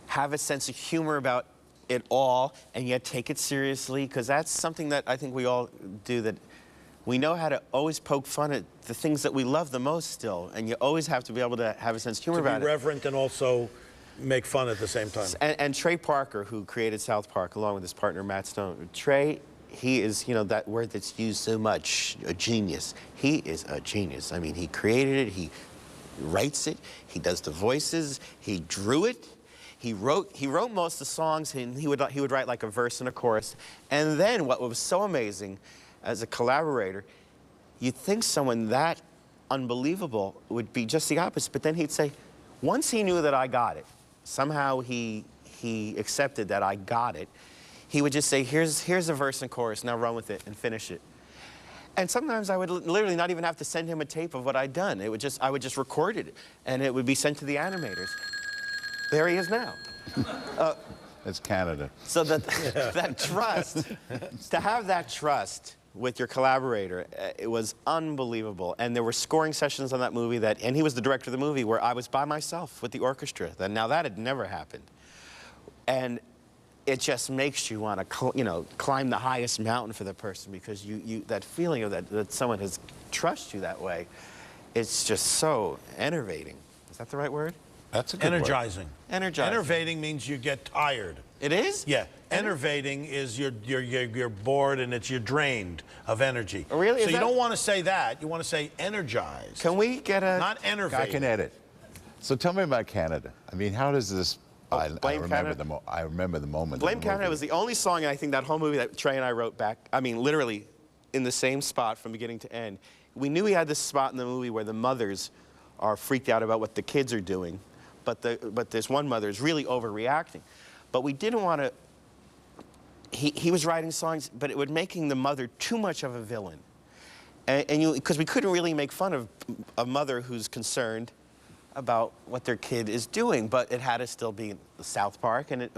have a sense of humor about it all, and yet take it seriously, because that's something that I think we all do, that we know how to always poke fun at the things that we love the most still, and you always have to be able to have a sense of humor about it. To be reverent and also make fun at the same time. And Trey Parker, who created South Park, along with his partner Matt Stone, Trey, he is, you know, that word that's used so much, a genius. He is a genius. I mean, he created it, he writes it, he does the voices, he drew it, he wrote most of the songs, and he would write like a verse and a chorus. And then what was so amazing, as a collaborator, you'd think someone that unbelievable would be just the opposite, but then he'd say, once he knew that I got it, somehow he accepted that I got it, he would just say, here's a verse and chorus, now run with it and finish it. And sometimes I would literally not even have to send him a tape of what I'd done. I would just record it, and it would be sent to the animators. There he is now. It's Canada. So that trust, to have that trust with your collaborator, it was unbelievable. And there were scoring sessions on that movie and he was the director of the movie, where I was by myself with the orchestra. Now that had never happened. And it just makes you want to, climb the highest mountain for the person, because that feeling of that someone has trusted you that way, it's just so enervating. Is that the right word? That's a good Energizing. Word. Energizing. Enervating means you get tired. It is? Yeah. Enervating is you're bored and you're drained of energy. Oh, really? So you don't want to say that. You want to say energized. Can we get a... Not enervating. I can edit. So tell me about Canada. I mean, how does this... I remember the moment. Blame Canada was the only song, I think, that whole movie that Trey and I wrote back, I mean, literally in the same spot from beginning to end. We knew we had this spot in the movie where the mothers are freaked out about what the kids are doing, but this one mother is really overreacting. But we didn't want to... He was writing songs, but it was making the mother too much of a villain. Because we couldn't really make fun of a mother who's concerned about what their kid is doing, but it had to still be South Park, and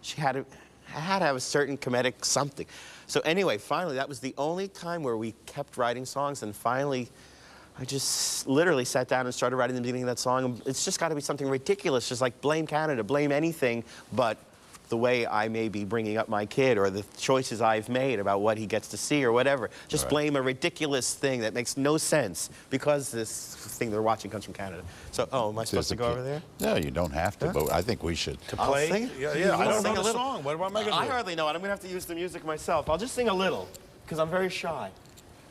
she had to have a certain comedic something. So anyway, finally, that was the only time where we kept writing songs, and finally, I just literally sat down and started writing the beginning of that song. And it's just got to be something ridiculous, just like blame Canada, blame anything, but the way I may be bringing up my kid, or the choices I've made about what he gets to see or whatever. Just blame a ridiculous thing that makes no sense because this thing they're watching comes from Canada. So, am I supposed to go over there? No, you don't have to, but I think we should. To play? Sing? Yeah, I don't know the song. What am I going to do? I hardly know it. I'm going to have to use the music myself. I'll just sing a little, because I'm very shy.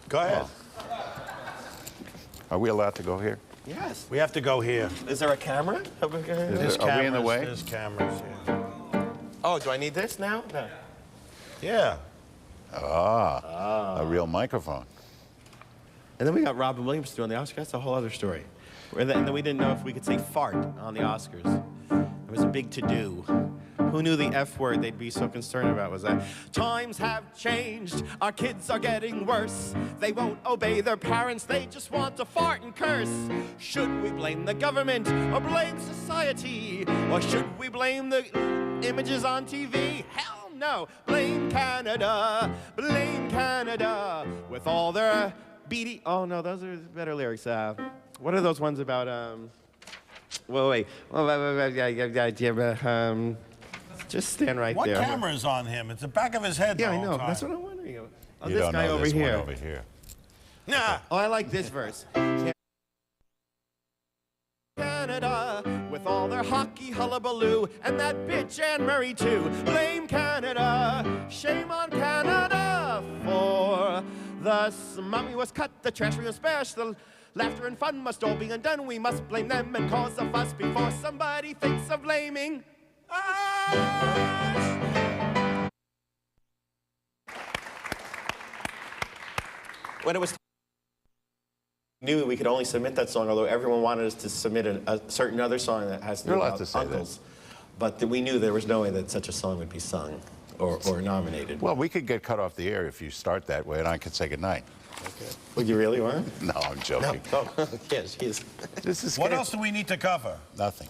Go ahead. Are we allowed to go here? Yes. We have to go here. Is there a camera? Are we in the way? There's cameras, yeah. Oh, do I need this now? No. Yeah. A real microphone. And then we got Robin Williams doing the Oscars. That's a whole other story. And then we didn't know if we could say fart on the Oscars. It was a big to-do. Who knew the F word they'd be so concerned about was that? Times have changed. Our kids are getting worse. They won't obey their parents. They just want to fart and curse. Should we blame the government or blame society? Or should we blame the images on TV? Hell no. Blame Canada. Blame Canada. With all their beady... Oh, no, those are better lyrics. What are those ones about... wait. Just stand right there. What camera is on him? It's the back of his head. Yeah, the I know. whole time. That's what I'm wondering. Oh, You this don't guy know over this here. one over here. Nah. Oh, I like this verse. Canada, with all their hockey hullabaloo, and that bitch Anne Murray too. Blame Canada, shame on Canada for the mummy was cut, the trash was smashed, the laughter and fun must all be undone. We must blame them and cause a fuss before somebody thinks of blaming us. When it was knew we could only submit that song, although everyone wanted us to submit a certain other song that has to do about uncles. But we knew there was no way that such a song would be sung or nominated. Well, we could get cut off the air if you start that way, and I could say goodnight. Okay. Would you really want? No, I'm joking. No. Oh, yes, he is. This is What else do we need to cover? Nothing.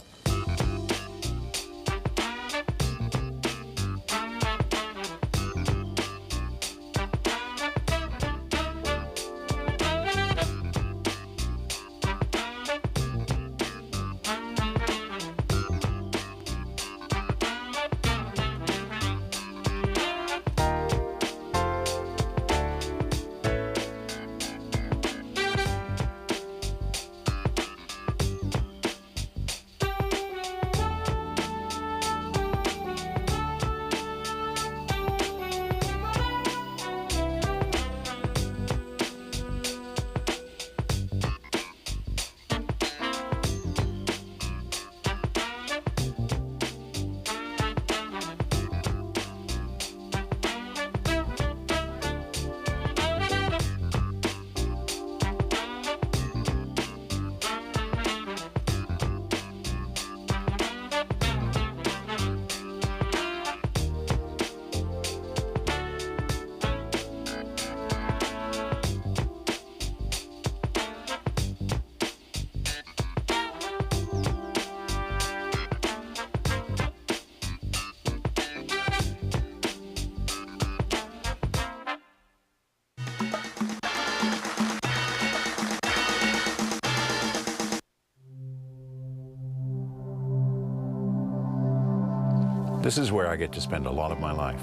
This is where I get to spend a lot of my life.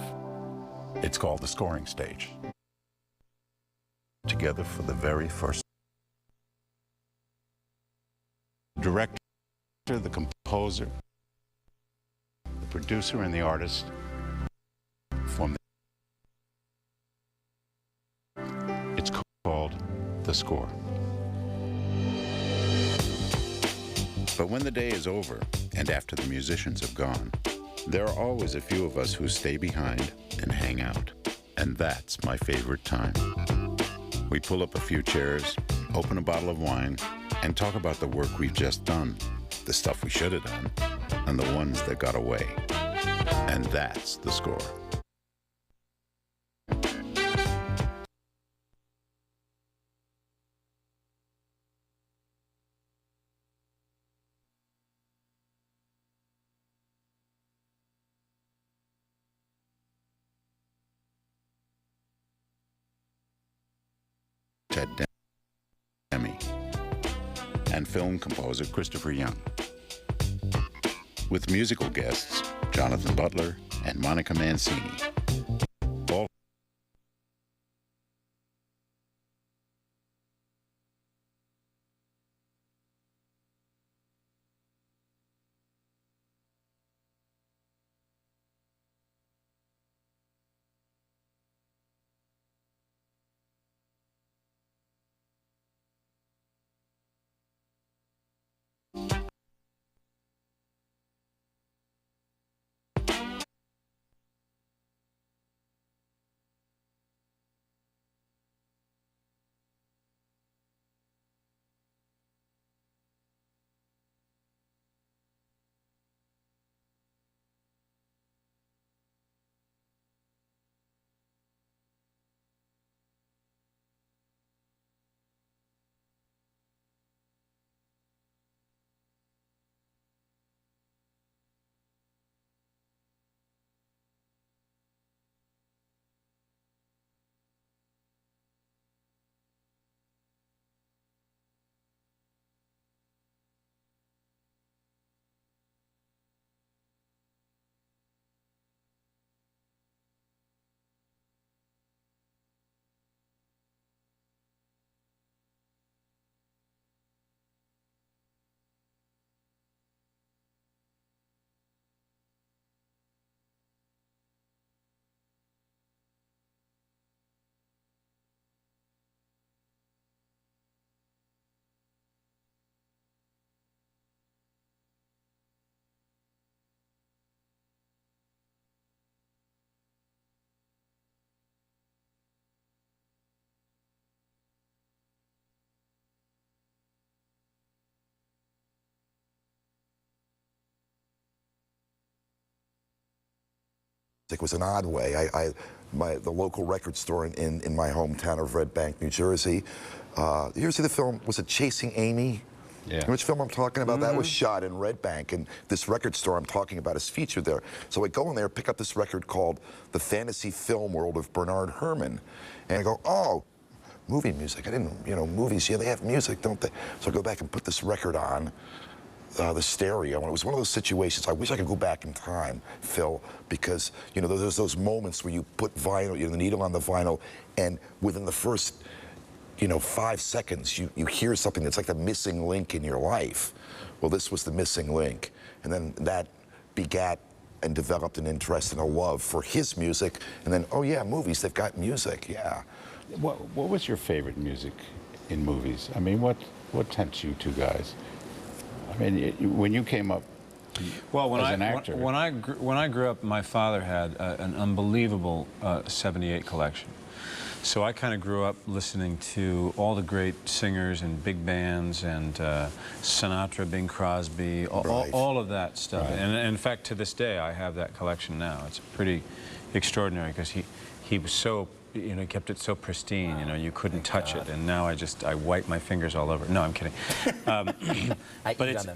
It's called the scoring stage. Together for the very first. The director, the composer, the producer, and the artist form. It's called the score. But when the day is over, and after the musicians have gone, there are always a few of us who stay behind and hang out. And that's my favorite time. We pull up a few chairs, open a bottle of wine, and talk about the work we've just done, the stuff we should have done, and the ones that got away. And that's the score. Demme, and film composer Christopher Young, with musical guests Jonathan Butler and Monica Mancini. All It was an odd way. The local record store in my hometown of Red Bank, New Jersey. You ever see the film, was it Chasing Amy? Yeah. Which film I'm talking about? That was shot in Red Bank, and this record store I'm talking about is featured there. So I go in there, pick up this record called The Fantasy Film World of Bernard Herrmann, and I go, oh, movie music. I didn't, movies, yeah, they have music, don't they? So I go back and put this record on, the stereo, and it was one of those situations. I wish I could go back in time, Phil, because there's those moments where you put vinyl, the needle on the vinyl, and within the first 5 seconds you hear something that's like the missing link in your life. Well, this was the missing link, and then that begat and developed an interest and a love for his music, and then, oh yeah, movies, they've got music, yeah. What was your favorite music in movies? I mean, what tempts you two guys? I mean, when you came up as an actor. When I grew up, my father had an unbelievable 78 collection. So I kind of grew up listening to all the great singers and big bands and Sinatra, Bing Crosby, all of that stuff. Right. And in fact, to this day, I have that collection now. It's pretty extraordinary because he was so, he kept it so pristine, you couldn't touch it. And now I wipe my fingers all over it. No, I'm kidding. But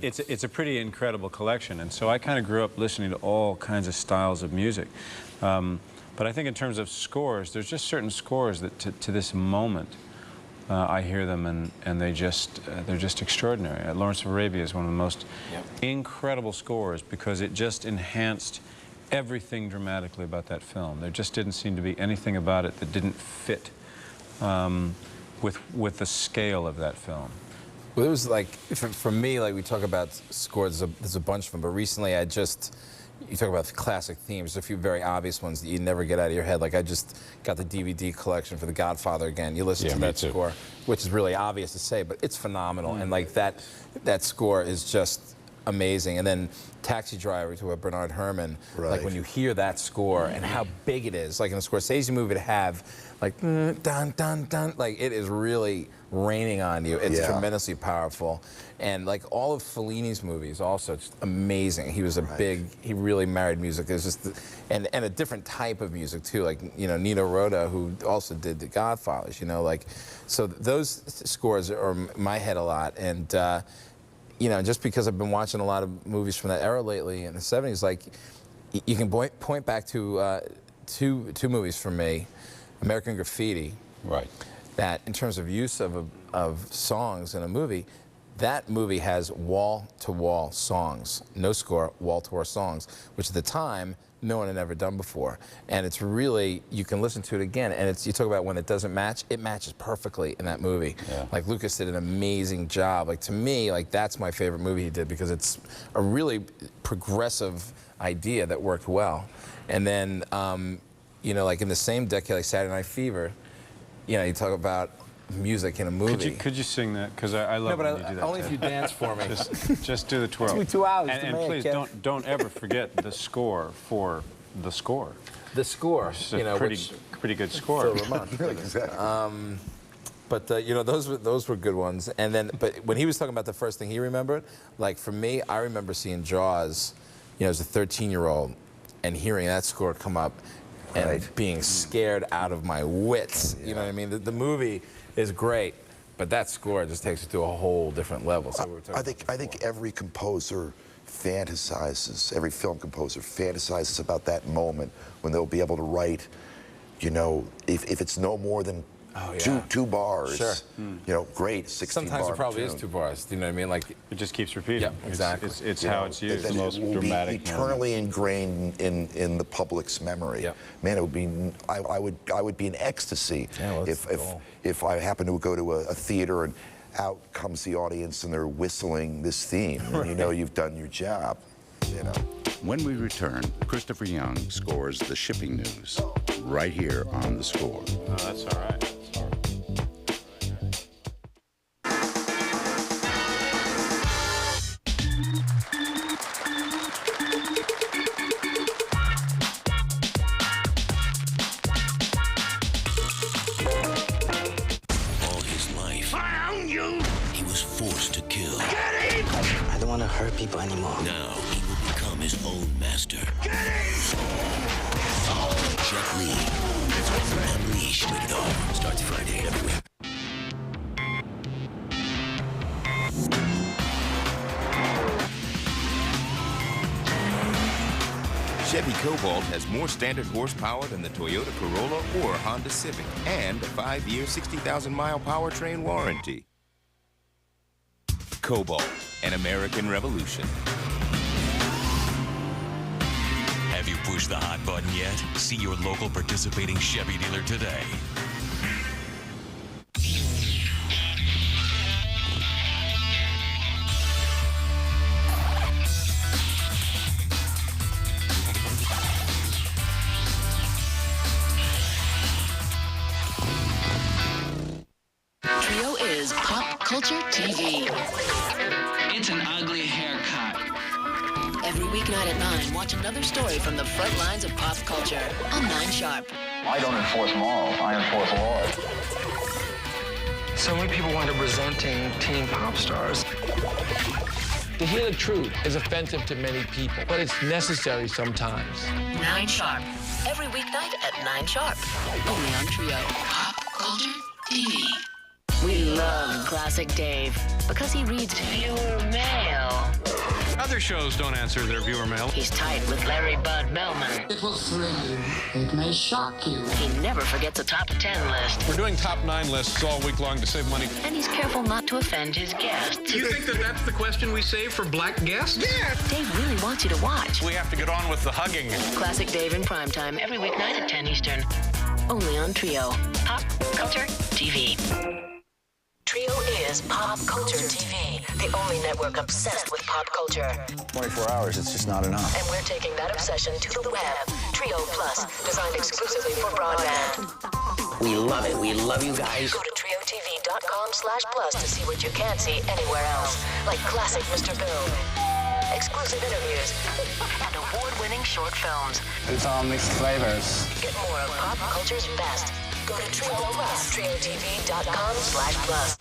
it's a pretty incredible collection. And so I kind of grew up listening to all kinds of styles of music. But I think in terms of scores, there's just certain scores that to this moment, I hear them and they're just extraordinary. Lawrence of Arabia is one of the most incredible scores because it just enhanced everything dramatically about that film. There just didn't seem to be anything about it that didn't fit with the scale of that film. Well, it was like, for me, like we talk about scores, there's a bunch of them, but recently you talk about the classic themes, a few very obvious ones that you never get out of your head. Like I just got the DVD collection for The Godfather again. You listen to that score, which is really obvious to say, but it's phenomenal. And like that score is just amazing. And then Taxi Driver to Bernard Herrmann, like when you hear that score and how big it is, like in a Scorsese movie to have like dun dun dun, like it is really raining on you. It's tremendously powerful. And like all of Fellini's movies also, just amazing. He was he really married music. There's just, and a different type of music too, like, you know, Nino Rota, who also did The Godfathers, you know, like, so those scores are in my head a lot. And, you know, just because I've been watching a lot of movies from that era lately in the 70s, like, you can point back to two movies for me, American Graffiti. Right. That in terms of use of songs in a movie, that movie has wall-to-wall songs, no score, wall-to-wall songs, which at the time no one had ever done before. And it's really, you can listen to it again, and it's, you talk about when it doesn't match, it matches perfectly in that movie. Yeah. Like Lucas did an amazing job. Like to me, like that's my favorite movie he did because it's a really progressive idea that worked well. And then, you know, like in the same decade, like Saturday Night Fever, you know, you talk about music in a movie. Could you sing that? Because I love when you do that. Only if you dance for me. Just do the twirl. It took me 2 hours and please don't ever forget the score for the score. The score, it's you know, pretty good score. Exactly. But you know, those were good ones. And then, but when he was talking about the first thing he remembered, like for me, I remember seeing Jaws, you know, as a 13-year-old, and hearing that score come up, and being scared out of my wits. You know what I mean? The movie is great, but that score just takes it to a whole different level. So I think every composer fantasizes, every film composer fantasizes about that moment when they'll be able to write, you know, if it's no more than two bars, you know, great, 16 bar. Sometimes it probably is 2 bars, you know what I mean? Like it just keeps repeating. Yeah, exactly. It's how it's used. The most dramatic. Eternally ingrained in the public's memory. Yeah. Man, it would be. I would be in ecstasy if I happen to go to a theater and out comes the audience and they're whistling this theme, and you know you've done your job. You know. When we return, Christopher Young scores the shipping news right here on The Score. Oh, that's all right. I don't want to hurt people anymore. Now he will become his own master. Get him! Jet Li. Unleashed. Rated R. Starts Friday everywhere. Chevy Cobalt has more standard horsepower than the Toyota Corolla or Honda Civic, and a 5-year, 60,000-mile powertrain warranty. Cobalt, an American revolution. Have you pushed the hot button yet? See your local participating Chevy dealer today. Trio is Pop Culture TV. It's an ugly haircut. Every weeknight at 9, watch another story from the front lines of pop culture on 9 Sharp. I don't enforce morals, I enforce laws. So many people wind up resenting teen pop stars. To hear the truth is offensive to many people, but it's necessary sometimes. 9 Sharp. Every weeknight at 9 Sharp. Only on Trio. Pop Culture TV. We love Classic Dave because he reads viewer mail. Other shows don't answer their viewer mail. He's tight with Larry Bud Melman. It will thrill you. It may shock you. He never forgets a top 10 list. We're doing top 9 lists all week long to save money. And he's careful not to offend his guests. You think that that's the question we save for black guests? Yeah. Dave really wants you to watch. We have to get on with the hugging. Classic Dave in primetime every weeknight at 10 Eastern. Only on Trio. Pop Culture TV. Trio is Pop Culture TV, the only network obsessed with pop culture. 24 hours, it's just not enough. And we're taking that obsession to the web. Trio Plus, designed exclusively for broadband. We love it. We love you guys. Go to triotv.com/plus to see what you can't see anywhere else, like classic Mr. Bill, exclusive interviews, and award-winning short films. It's all mixed flavors. Get more of pop culture's best. Go to Trio Plus, triotv.com/plus.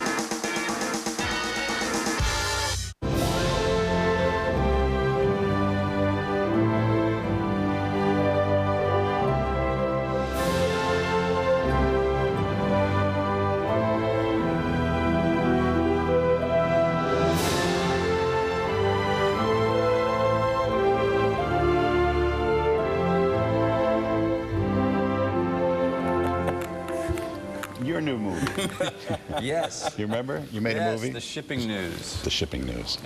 Your new movie. Yes. You remember? You made a movie? The Shipping News. The Shipping News.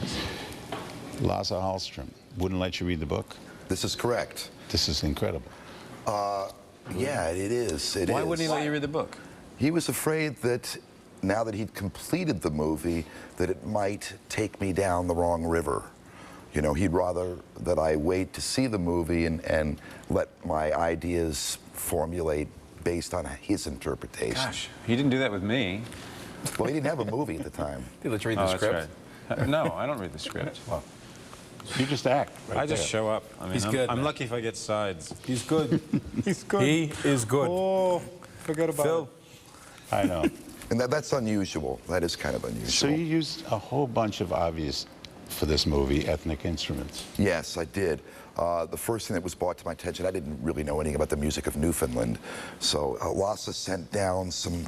Lasse Hallström wouldn't let you read the book? This is correct. This is incredible. Yeah, it is. Why wouldn't he let you read the book? He was afraid that now that he'd completed the movie, that it might take me down the wrong river. You know, he'd rather that I wait to see the movie and let my ideas formulate based on his interpretation. Gosh, he didn't do that with me. Well, he didn't have a movie at the time. Did he let you read the script? Right. No, I don't read the script. Well, you just act. Right I just there. show up. I mean, He's good, I'm man. lucky if I get sides. He's good. He's good. He is good. Oh, forget about Phil. it. I know. And that's unusual. That is kind of unusual. So you used a whole bunch of obvious, for this movie, ethnic instruments. Yes, I did. The first thing that was brought to my attention, I didn't really know anything about the music of Newfoundland. So Lasse sent down some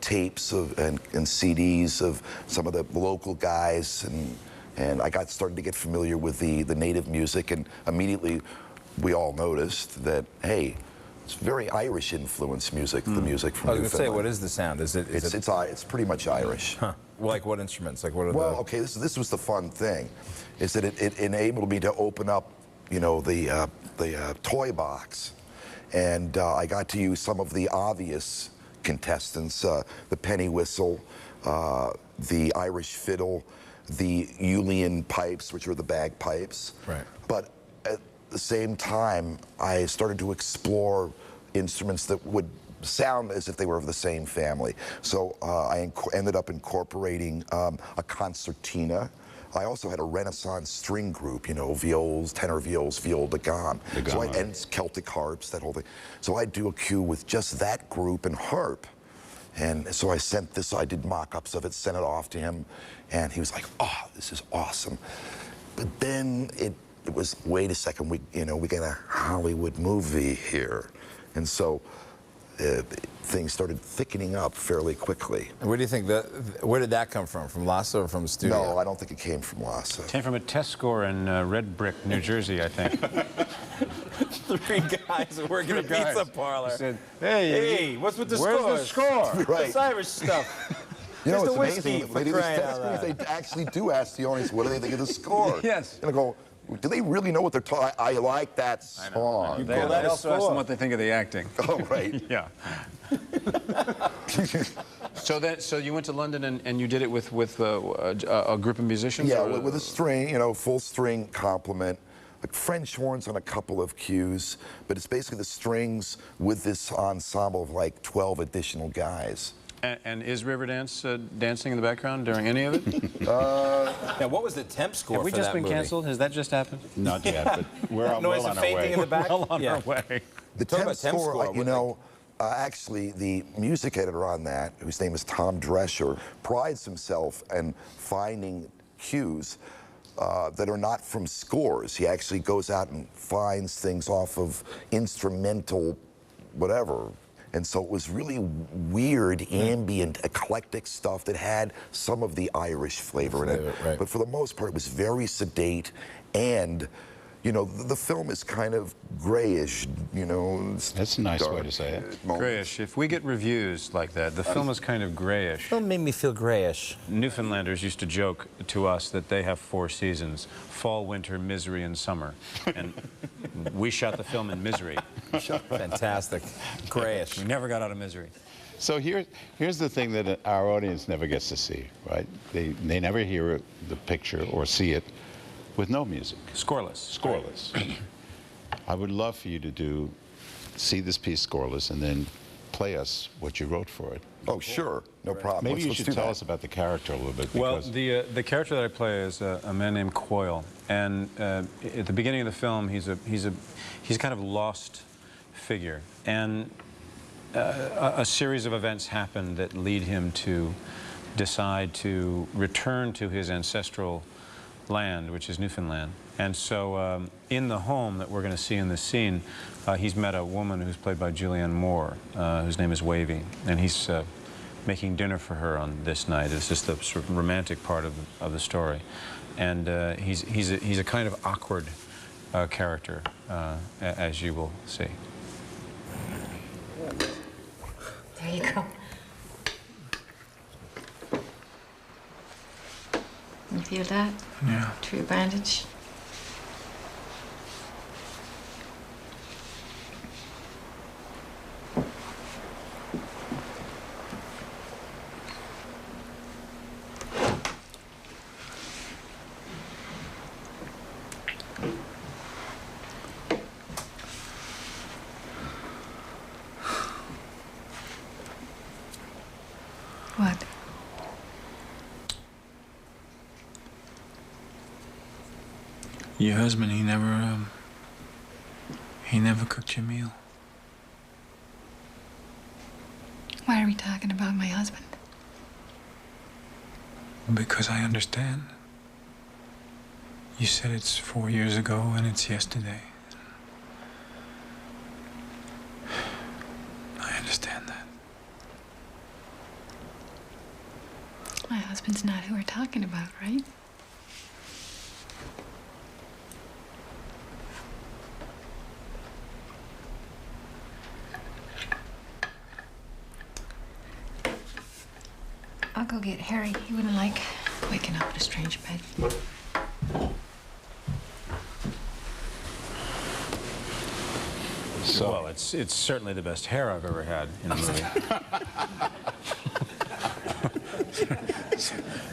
tapes and CDs of some of the local guys, and I started to get familiar with the native music, and immediately we all noticed that, hey, it's very Irish influenced music, the music from I was going to say, Newfoundland. what is the sound? It's pretty much Irish. Huh. Like what instruments? Like what are Well, okay, this was the fun thing, is that it enabled me to open up, you know, the toy box, and I got to use some of the obvious contestants, the penny whistle, the Irish fiddle, the Uilleann pipes, which are the bagpipes. Right. But at the same time, I started to explore instruments that would sound as if they were of the same family. So I ended up incorporating a concertina. I also had a Renaissance string group, you know, viols, tenor viols, viol de gamme. And Celtic harps, that whole thing. So I'd do a cue with just that group and harp. And so I sent this, I did mock-ups of it, sent it off to him, and he was like, oh, this is awesome. But then it was, wait a second, we got a Hollywood movie here. And so things started thickening up fairly quickly. And where do you think where did that come from? From Lasse or from the studio? No, I don't think it came from Lasse. It came from a test score in Red Brick, New Jersey, I think. 3 guys who work in a pizza parlor. Said, hey, what's with the where's scores? the score? Right. This Irish stuff. You know, Just it's the whiskey, amazing. for They crying out loud. they actually do ask the audience, what do they think of the score? Yes. And I go, do they really know what they're talking? I like that song. They call that a also asked score. them what they think of the acting. Oh, right. Yeah. So you went to London and you did it with a group of musicians? Yeah, or? with a string, you know, full string complement. Like French horns on a couple of cues, but it's basically the strings with this ensemble of like 12 additional guys. And is Riverdance dancing in the background during any of it? Yeah, what was the temp score Have we for just that been movie? canceled? Has that just happened? Not yet, but we're on, Noise well of on our fainting way. in the back? Well on Yeah. our way. The Talk temp about temp score, score, you know, actually the music editor on that, whose name is Tom Drescher, prides himself in finding cues that are not from scores. He actually goes out and finds things off of instrumental whatever. And so it was really weird, ambient, eclectic stuff that had some of the Irish flavor in it. Right. But for the most part, it was very sedate, and you know, the film is kind of grayish, you know. That's a nice way to say it. Grayish. If we get reviews like that, the film is kind of grayish. The film made me feel grayish. Newfoundlanders used to joke to us that they have 4 seasons: fall, winter, misery, and summer. And we shot the film in misery. Fantastic. Grayish. We never got out of misery. So here's the thing that our audience never gets to see, right? They never hear the picture or see it with no music. Scoreless. Scoreless. I would love for you to see this piece scoreless and then play us what you wrote for it. Oh, sure. No problem. Maybe you let's should do tell that. us about the character a little bit. Well, the character that I play is a man named Coyle, and at the beginning of the film, he's a kind of lost figure, and a series of events happen that lead him to decide to return to his ancestral land, which is Newfoundland. And so in the home that we're going to see in this scene, he's met a woman who's played by Julianne Moore, whose name is Wavy, and he's making dinner for her on this night. It's just the sort of romantic part of the story. And he's a kind of awkward character, as you will see. There you go. You feel that? Yeah. True bandage. What? Your husband, he never cooked your meal. Why are we talking about my husband? Because I understand. You said it's 4 years ago and it's yesterday. I understand that. My husband's not who we're talking about, right? I'll go get Harry. He wouldn't like waking up in a strange bed. So, well, it's certainly the best hair I've ever had in a movie.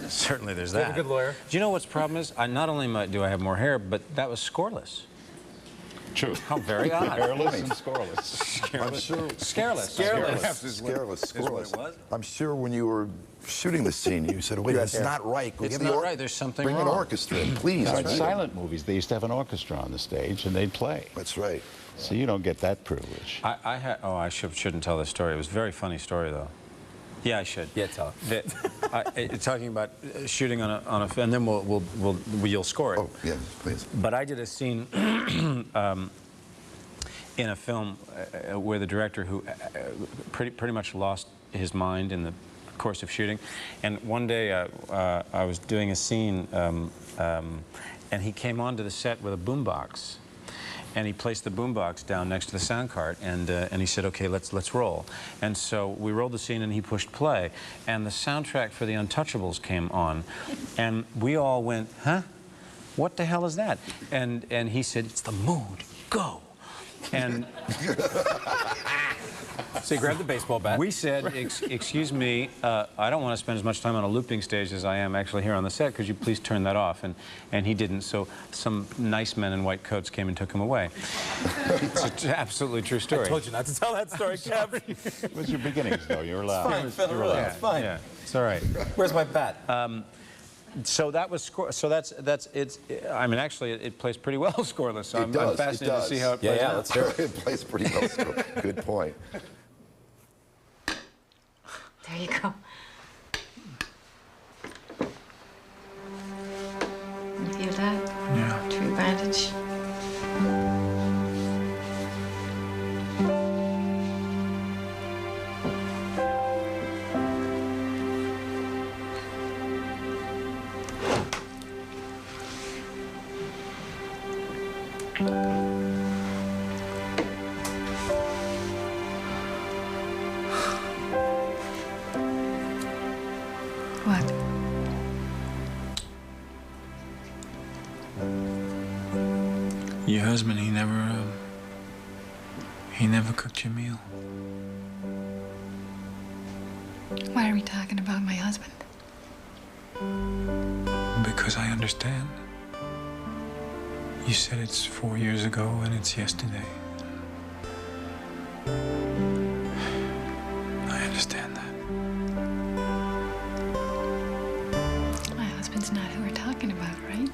Certainly there's that. You have a good lawyer. Do you know what's the problem is? Not only do I have more hair, but that was scoreless. True. How very odd. Hairless and scoreless. I'm sure. Scareless. Scareless. I'm sure when you were shooting the scene, you said, "Wait, that's not right. It's not right. There's something bring wrong. an orchestra in, please." In silent movies, they used to have an orchestra on the stage, and they'd play. That's right. So you don't get that privilege. I shouldn't tell this story. It was a very funny story, though. Yeah, I should. Yeah, tell it. Talking about shooting on a, and then you'll score it. Oh, yeah, please. But I did a scene in a film where the director, who pretty much lost his mind in the course of shooting, and one day I was doing a scene, and he came onto the set with a boombox. And he placed the boombox down next to the sound cart, and he said, "Okay, let's roll." And so we rolled the scene, and he pushed play, and the soundtrack for The Untouchables came on, and we all went, "Huh? What the hell is that?" And he said, "It's the mood. Go." And so you grabbed the baseball bat. We said, excuse me, I don't want to spend as much time on a looping stage as I am actually here on the set. Could you please turn that off? And he didn't. So some nice men in white coats came and took him away. It's an absolutely true story. I told you not to tell that story, Kev. It was your beginnings, though. You were allowed. It's fine, Phil. It's fine. Yeah, it's all right. Where's my bat? So that was it's. I mean, actually, it plays pretty well scoreless. So I'm fascinated to see how it plays. Yeah, out. let's hear it. It plays pretty well. Good point. There you go. You feel that? Yeah. True bandage. Your husband, he never cooked your meal. Why are we talking about my husband? Because I understand. You said it's 4 years ago and it's yesterday. I understand that. My husband's not who we're talking about, right?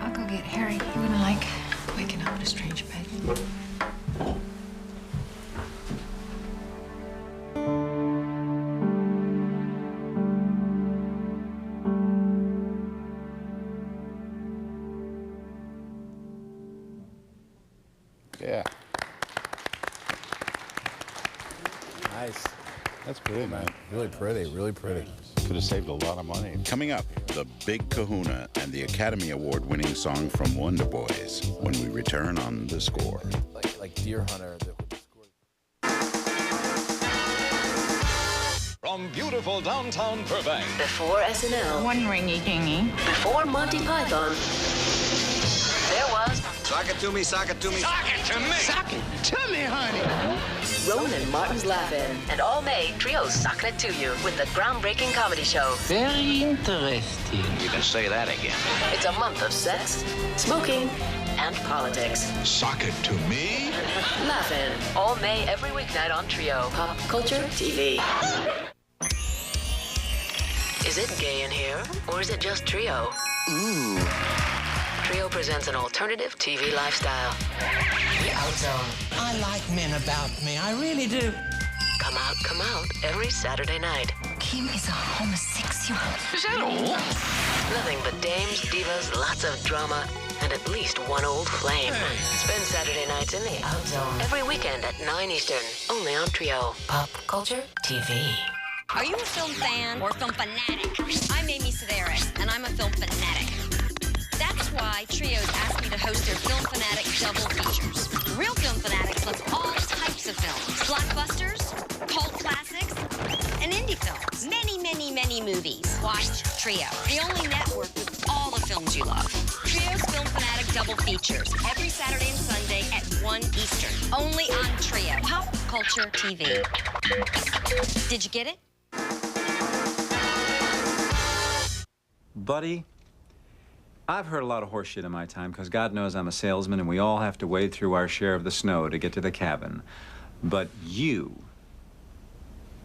I'll go get Harry. He wouldn't like waking up in a strange bed. Yeah. Nice. That's pretty, man. Really pretty, really pretty. Could have saved a lot of money. Coming up, the Big Kahuna and the Academy Award-winning song from Wonder Boys when we return on The Score. Like Deer Hunter. From beautiful downtown Burbank. Before SNL. One ringy dingy. Before Monty Python. There was... Sock it to me, sock it to me. Sock it to me! Sock it to me, honey! Rowan and Martin's Laugh-In. And all May, Trio's Sockin' It To You with the groundbreaking comedy show. Very interesting. You can say that again. It's a month of sex, smoking, and politics. Sock it to me? Laugh-In. All May, every weeknight on Trio. Pop Culture TV. Is it gay in here, or is it just Trio? Ooh. Trio presents an alternative TV lifestyle. The Outzone. I like men about me. I really do. Come out every Saturday night. Kim is a homosexual. Is that all? Nothing but dames, divas, lots of drama, and at least one old flame. Spend Saturday nights in the Outzone. Every weekend at 9 Eastern, only on Trio. Pop Culture TV. Are you a film fan or film fanatic? I'm Amy Sedaris, and I'm a film fanatic. That's why Trio's asked me to host their Film Fanatic double features. Real film fanatics love all types of films. Blockbusters, cult classics, and indie films. Many, many, many movies. Watch Trio, the only network with all the films you love. Trio's Film Fanatic double features every Saturday and Sunday at 1 Eastern. Only on Trio. Pop Culture TV. Did you get it? Buddy, I've heard a lot of horse shit in my time, because God knows I'm a salesman and we all have to wade through our share of the snow to get to the cabin. But you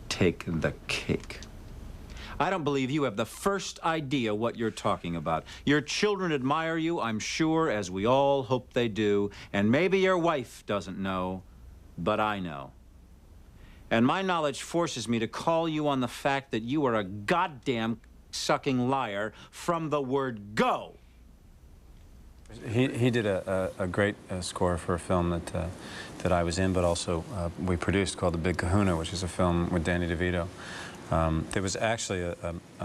take the cake. I don't believe you have the first idea what you're talking about. Your children admire you, I'm sure, as we all hope they do. And maybe your wife doesn't know, but I know. And my knowledge forces me to call you on the fact that you are a goddamn sucking liar from the word go. He did a great score for a film that I was in, but also we produced, called The Big Kahuna, which is a film with Danny DeVito. There was actually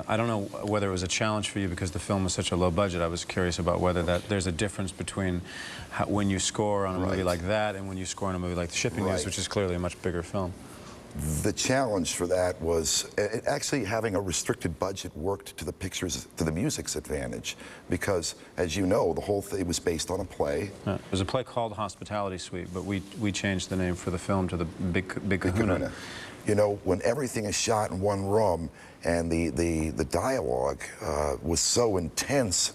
I don't know whether it was a challenge for you because the film was such a low budget. I was curious about whether there's a difference between when you score on a movie like that and when you score on a movie like The Shipping News, which is clearly a much bigger film. The challenge for that was actually having a restricted budget worked to the pictures, to the music's advantage, because, as you know, the whole thing was based on a play. It was a play called Hospitality Suite, but we changed the name for the film to The Big Kahuna. You know, when everything is shot in one room and the dialogue was so intense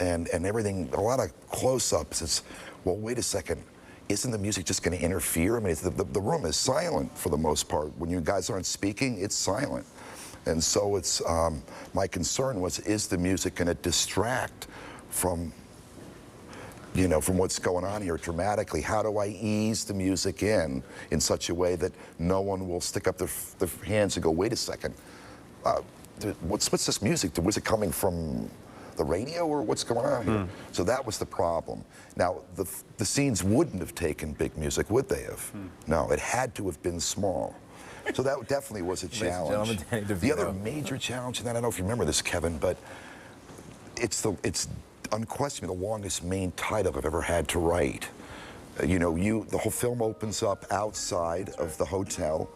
and everything, a lot of close-ups, it's, well, wait a second. Isn't the music just going to interfere? I mean, the room is silent for the most part. When you guys aren't speaking, it's silent. And so it's, my concern was, is the music going to distract from, you know, from what's going on here dramatically? How do I ease the music in such a way that no one will stick up their hands and go, wait a second, what's this music? Was it coming from the radio, or what's going on here? So that was the problem. Now, the scenes wouldn't have taken big music, would they have? No, it had to have been small. So that definitely was a challenge. The other major challenge, and I don't know if you remember this, Kevin, but it's unquestionably the longest main title I've ever had to write. You know, the whole film opens up outside of the hotel.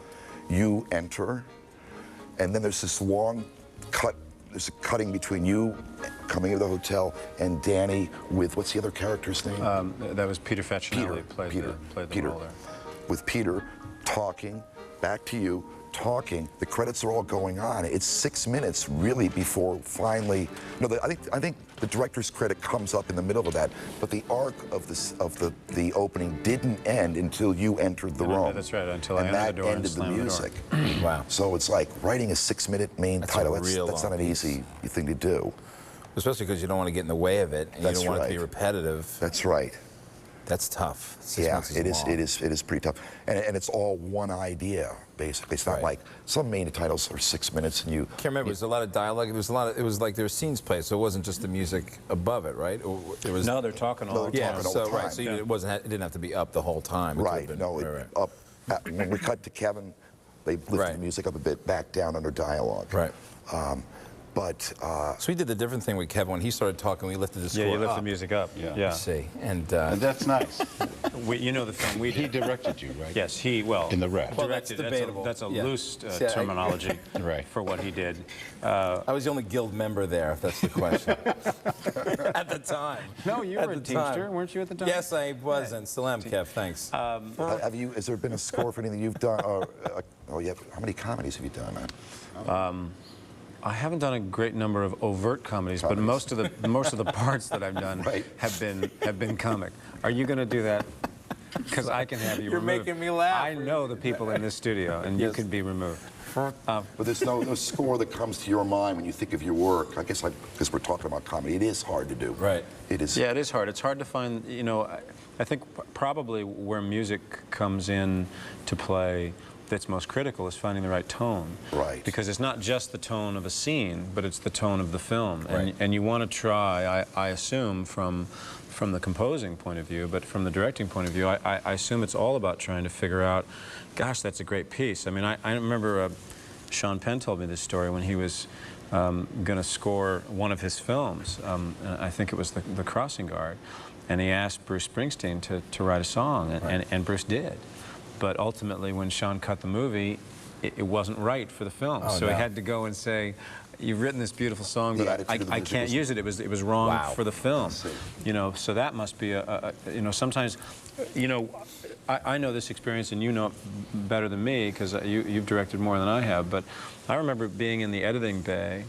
You enter, and then there's this long cut. There's a cutting between you coming into the hotel and Danny with, what's the other character's name? That was Peter Facinelli, played the role there. With Peter talking, back to you, talking. The credits are all going on. It's 6 minutes really before finally. No, I think the director's credit comes up in the middle of that. But the arc of the opening didn't end until you entered the room. That's right. Until I entered the door and slammed the music. Wow. So it's like writing a 6-minute main title. That's not an easy thing to do. Especially because you don't want to get in the way of it, and you don't want it to be repetitive. That's right. That's tough. Yeah, it is pretty tough, and it's all one idea basically. It's not like some main titles are 6 minutes and you can't remember. There's a lot of dialogue. It was like there were scenes played, so it wasn't just the music above it, right? It was. No, they're talking all the time. So right, so it didn't have to be up the whole time. Right. Up. When we cut to Kevin, they lifted the music up a bit, back down under dialogue. Right. So we did the different thing with Kevin when he started talking. We lifted the score up. Yeah, you lift the music up. Yeah. I see, and that's nice. You know the film we did. He directed you, right? Yes, in the rep. Well, that's debatable. That's a loose terminology for what he did. I was the only guild member there, if that's the question. At the time. No, you were a Teamster, weren't you at the time? Yes, I was, and still am, Kev. Thanks. Has there been a score for anything you've done? How many comedies have you done? I haven't done a great number of overt comedies, but most of the parts that I've done have been comic. Are you going to do that? Because I can have you You're removed. making me laugh. I know the people in this studio, and you can be removed. But there's no score that comes to your mind when you think of your work. I guess because we're talking about comedy, it is hard to do. Right. It is. Yeah, it is hard. It's hard to find. You know, I think probably where music comes in to play that's most critical is finding the right tone. Right. Because it's not just the tone of a scene, but it's the tone of the film. Right. And you want to try, I assume, from the composing point of view, but from the directing point of view, I assume it's all about trying to figure out, gosh, that's a great piece. I mean, I remember Sean Penn told me this story when he was going to score one of his films. I think it was the Crossing Guard. And he asked Bruce Springsteen to write a song, and Bruce did. But ultimately, when Sean cut the movie, it wasn't right for the film. So he had to go and say, "You've written this beautiful song, but I can't use it. It was wrong for the film." You know, so that must be you know, sometimes, you know, I know this experience, and you know it better than me because you've directed more than I have. But I remember being in the editing bay.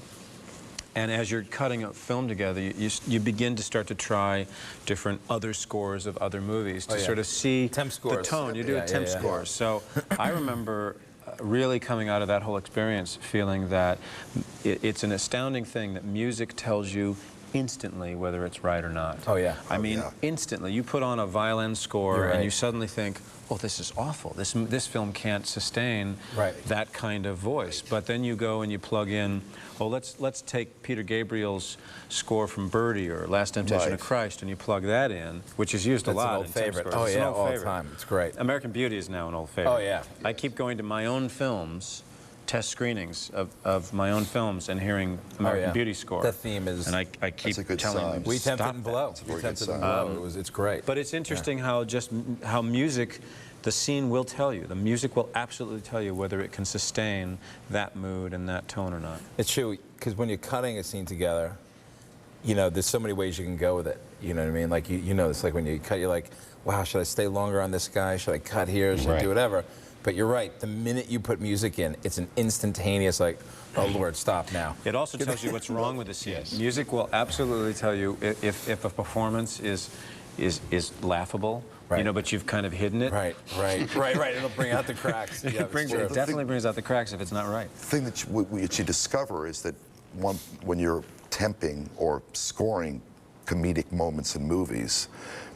And as you're cutting a film together, you begin to start to try different other scores of other movies to sort of see the tone. You do temp scores. So I remember really coming out of that whole experience feeling that it's an astounding thing that music tells you instantly whether it's right or not. I mean, instantly. You put on a violin score and you suddenly think, oh, this is awful. This film can't sustain that kind of voice. But then you go and you plug in, oh, let's take Peter Gabriel's score from Birdie or Last Temptation of Christ, and you plug that in, which is used a lot. That's an old favorite. Oh yeah, all the time. It's great. American Beauty is now an old favorite. Oh yeah. I keep going to my own films, test screenings of my own films, and hearing American Beauty score. The theme is. And I keep telling them, we tempted and blow. We tempted and blow. It's great. But it's interesting how music. The scene will tell you. The music will absolutely tell you whether it can sustain that mood and that tone or not. It's true, because when you're cutting a scene together, you know, there's so many ways you can go with it. You know what I mean? Like, you know, it's like when you cut, you're like, wow, should I stay longer on this guy? Should I cut here? Should I do whatever? But you're right. The minute you put music in, it's an instantaneous, like, oh, Lord, stop now. It also tells you what's wrong with the scene. Music will absolutely tell you if a performance is laughable. You know, but you've kind of hidden it. Right. It'll bring out the cracks. It definitely brings out the cracks if it's not right. The thing that you discover is that when you're temping or scoring comedic moments in movies,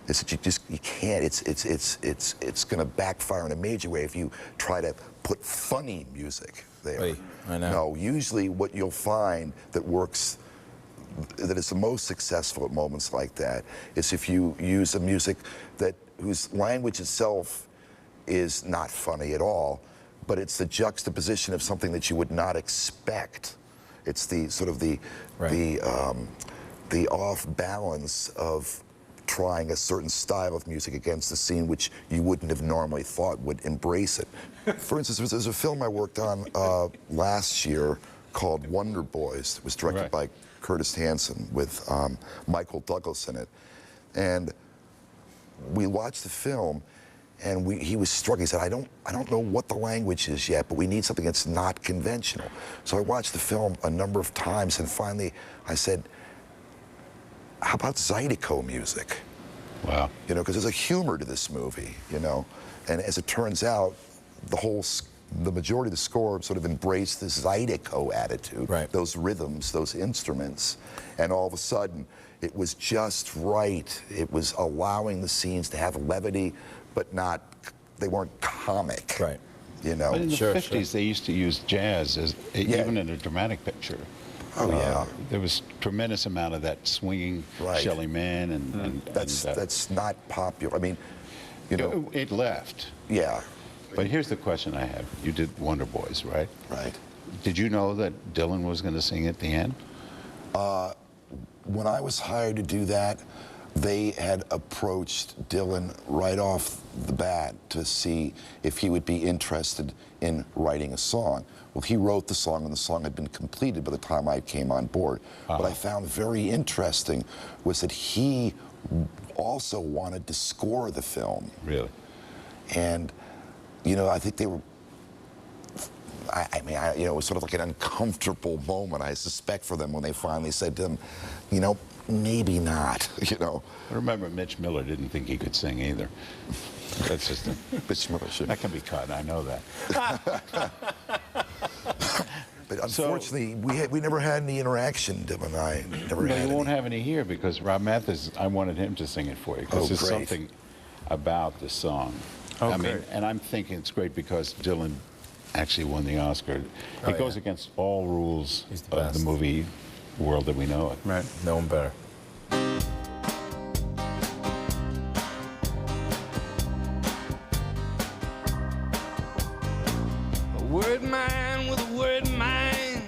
is that you can't. It's going to backfire in a major way if you try to put funny music there. I know. No, usually what you'll find that works, that is the most successful at moments like that, is if you use a music whose language itself is not funny at all, but it's the juxtaposition of something that you would not expect. It's the sort of the off balance of trying a certain style of music against the scene which you wouldn't have normally thought would embrace it. For instance, there's a film I worked on last year called Wonder Boys. It was directed by Curtis Hanson with Michael Douglas in it. And we watched the film, and he was struggling. He said, I don't know what the language is yet, but we need something that's not conventional. So I watched the film a number of times, and finally I said, how about Zydeco music? Wow. You know, because there's a humor to this movie, you know. And as it turns out, the majority of the score sort of embraced this Zydeco attitude, those rhythms, those instruments, and all of a sudden, it was just right. It was allowing the scenes to have levity, but they weren't comic. Right. You know? But in the 50s, they used to use jazz as even in a dramatic picture. Oh, yeah. There was tremendous amount of that swinging Shelley Man and that's not popular. I mean, you know. It left. Yeah. But here's the question I have. You did Wonder Boys, right? Right. Did you know that Dylan was going to sing at the end? When I was hired to do that, they had approached Dylan right off the bat to see if he would be interested in writing a song. Well, he wrote the song, and the song had been completed by the time I came on board. What I found very interesting was that he also wanted to score the film. Really? And, you know, I think they were, you know, it was sort of like an uncomfortable moment, I suspect, for them when they finally said to him, you know, maybe not, you know. I remember Mitch Miller didn't think he could sing either. That's just Mitch Miller, sure. That can be cut, I know that. But unfortunately, we never had any interaction, Demme and I. Never had You won't have any here because Rob Mathis, I wanted him to sing it for you because there's something about the song. I mean, and I'm thinking it's great because Dylan actually won the Oscar. It goes against all rules of the movie world that we know it. Right. No one better. A word mind with a word mind.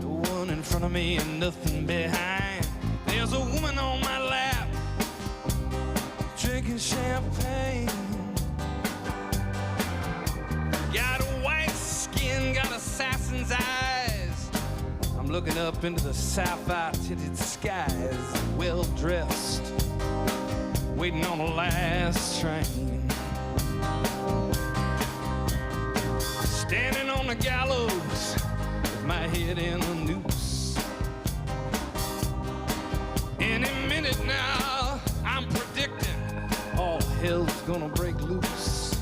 No one in front of me and nothing behind. There's a woman on my lap, drinking champagne. Got a white skin, got assassin's eyes. I'm looking up into the sapphire-tinted skies, well-dressed, waiting on the last train. Standing on the gallows with my head in a noose. Any minute now, I'm predicting all hell's gonna break loose.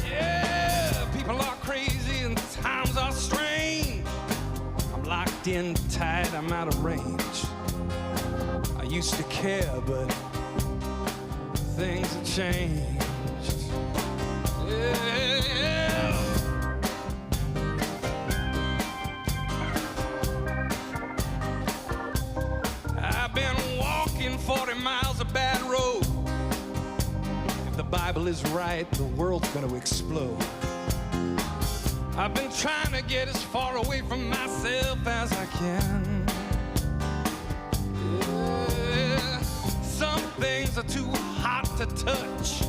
Yeah, people are crazy and times are strange. I'm locked in tight, I'm out of range. I used to care, but things have changed. Yeah. I've been walking 40 miles of bad road. If the Bible is right, the world's gonna explode. I've been trying to get as far away from myself as I can. Yeah. Some things are too hot to touch.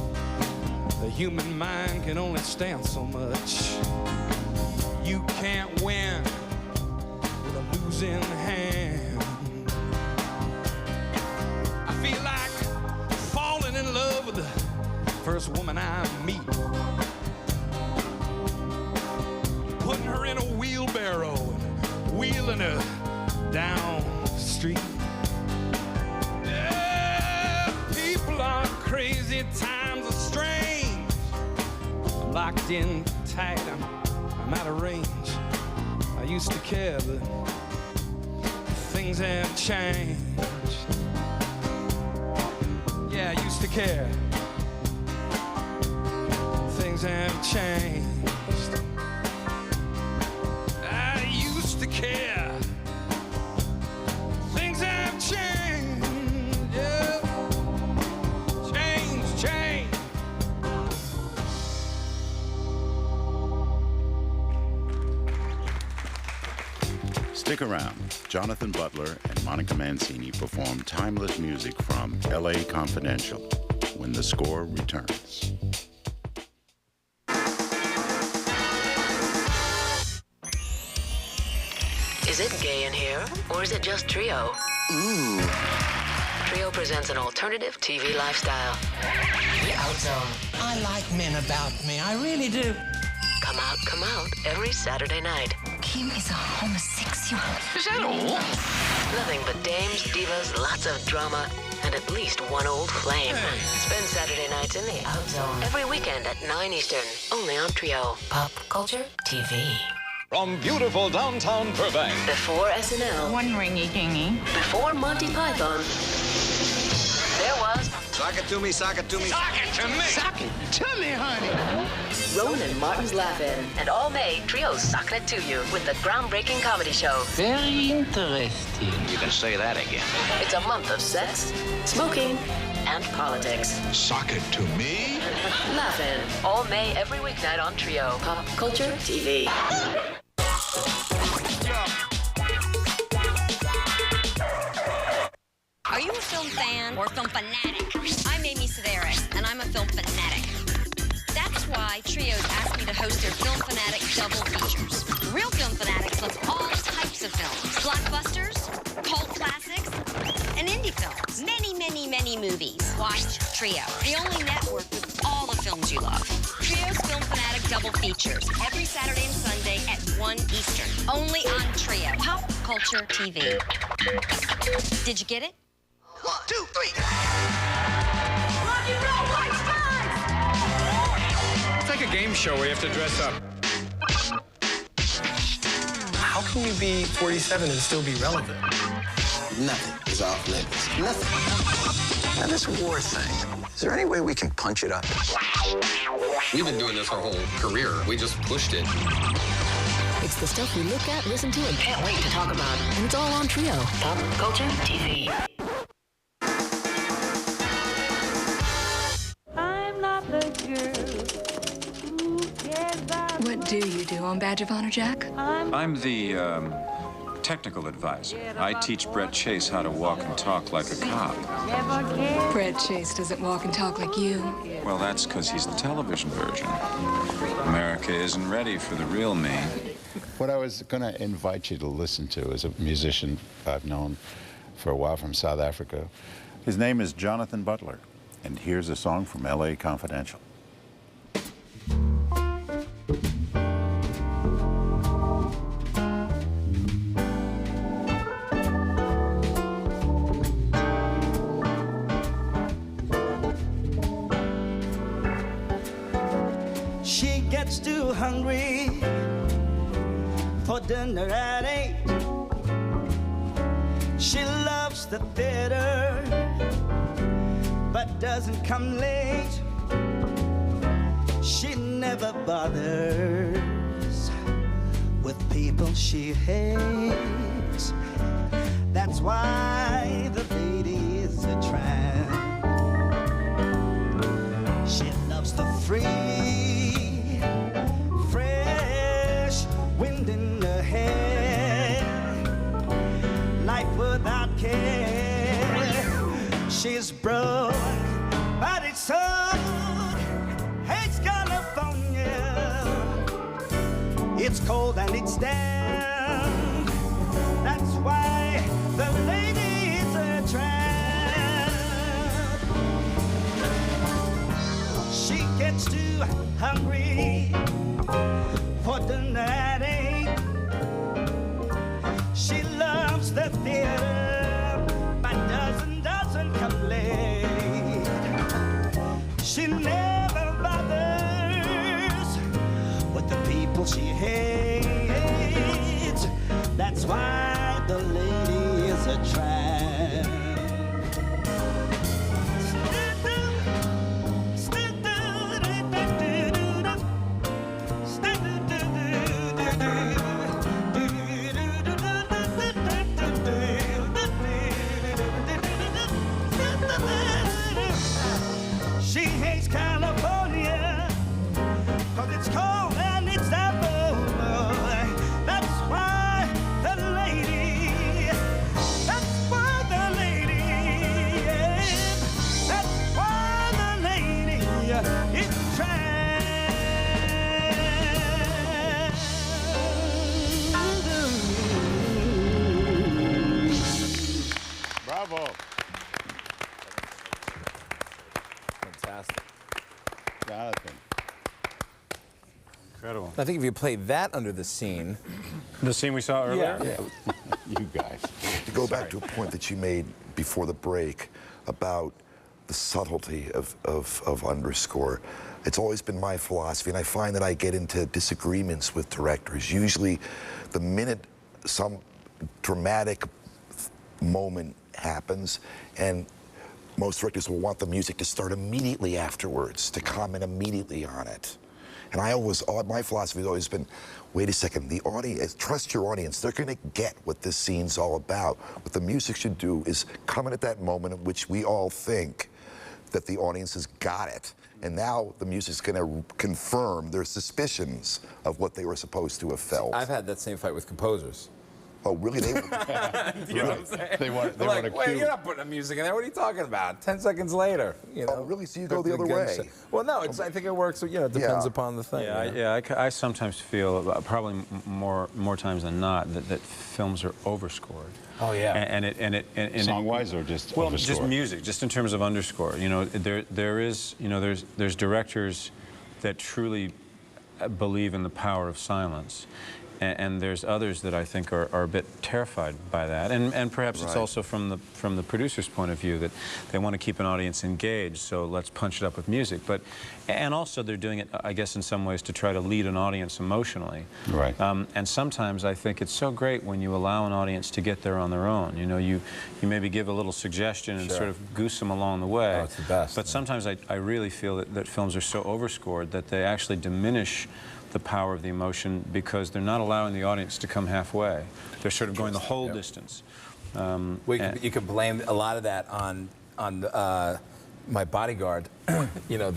The human mind can only stand so much. You can't win with a losing hand. I feel like falling in love with the first woman I meet. Putting her in a wheelbarrow and wheeling her down the street. Yeah, people are crazy, times are strange. I'm locked in tight, I'm out of range. I used to care, but things have changed. Yeah, I used to care. Things have changed. To care. Things have changed, yeah. Change. Stick around. Jonathan Butler and Monica Mancini perform timeless music from L.A. Confidential when the score returns. Is it gay in here, or is it just Trio? Ooh. Trio presents an alternative TV lifestyle. The Outzone. I like men about me, I really do. Come out, every Saturday night. Kim is a homosexual. Is that all? Nothing but dames, divas, lots of drama, and at least one old flame. Hey. Spend Saturday nights in the Outzone. Every weekend at 9 Eastern, only on Trio. Pop Culture TV. From beautiful downtown Burbank. Before SNL. One ringy-dingy. Before Monty Python. There was... Sock it to me, sock it to me. Sock it to me! Sock it to me, honey. Rowan and Martin's Laugh-In. And all May, Trio's Sockin' It To You with the groundbreaking comedy show. Very interesting. You can say that again. It's a month of sex, smoking, and politics. Sock it to me? Laugh-In. All May, every weeknight on Trio. Pop Culture TV. Are you a film fan or film fanatic? I'm Amy Sedaris, and I'm a film fanatic. That's why Trios asked me to host their Film Fanatic double features. Real Film Fanatics loves all types of films. Blockbusters, cult classics, and indie films. Many, many, many movies. Watch Trio, the only network with all the films you love. Trio's Film Fanatic double features every Saturday and Sunday at 1 Eastern. Only on Trio. Pop Culture TV. Did you get it? 1, 2, 3. Rock and roll, white It's like a game show where you have to dress up. How can you be 47 and still be relevant? Nothing is off limits. Nothing. Now, this war thing, is there any way we can punch it up? We've been doing this our whole career. We just pushed it. It's the stuff we look at, listen to, and can't wait to talk about. And it's all on Trio. Pop Culture TV. I'm not the girl who cares about. What do you do on Badge of Honor, Jack? I'm the technical advisor. I teach Brett Chase how to walk and talk like a cop. Brett Chase doesn't walk and talk like you. Well, that's because he's the television version. America isn't ready for the real me. What I was going to invite you to listen to is a musician I've known for a while from South Africa. His name is Jonathan Butler, and here's a song from L.A. Confidential. She gets too hungry for dinner at 8. She loves the theater, but doesn't come late. She never bothers with people she hates. That's why the lady's a tramp. She loves the free, fresh wind in her hair, life without care. She's broke, but it's so. Hates California. It's cold and it's damp. That's why the lady's a tramp. She gets too hungry for dinner at 8. She loves the theater, but doesn't come late. She never bothers with the people she hates. That's why the lady is a tramp. She hates California, 'cause it's cold and it's apple. That's why the lady Oh. Fantastic. Jonathan. Incredible. I think if you played that under the scene. The scene we saw earlier? Yeah. You guys. To go back to a point that you made before the break about the subtlety of underscore, it's always been my philosophy, and I find that I get into disagreements with directors. Usually, the minute some dramatic moment happens, and most directors will want the music to start immediately afterwards, to comment immediately on it. And my philosophy has always been, wait a second, the audience, trust your audience. They're going to get what this scene's all about. What the music should do is come in at that moment in which we all think that the audience has got it. And now the music's going to confirm their suspicions of what they were supposed to have felt. I've had that same fight with composers. Oh, really? You know what I'm saying? They want like, a wait, cue. you're not putting the music in there. What are you talking about? 10 seconds later. You know? Oh, really? So you go the other way? Well, no, I think it works. You know, it depends upon the thing. I sometimes feel, probably more times than not, that films are overscored. Oh yeah. And song-wise or just well, underscore? just music, just in terms of underscore. You know, there's directors that truly believe in the power of silence. And there's others that I think are a bit terrified by that, and perhaps it's also from the producer's point of view that they want to keep an audience engaged, so let's punch it up with music. And also they're doing it, I guess, in some ways to try to lead an audience emotionally. Right. And sometimes I think it's so great when you allow an audience to get there on their own. You know, you maybe give a little suggestion and sort of goose them along the way. Oh, it's the best. But sometimes I really feel that films are so overscored that they actually diminish the power of the emotion because they're not allowing the audience to come halfway. They're sort of going the whole distance. You could blame a lot of that on My Bodyguard. You know,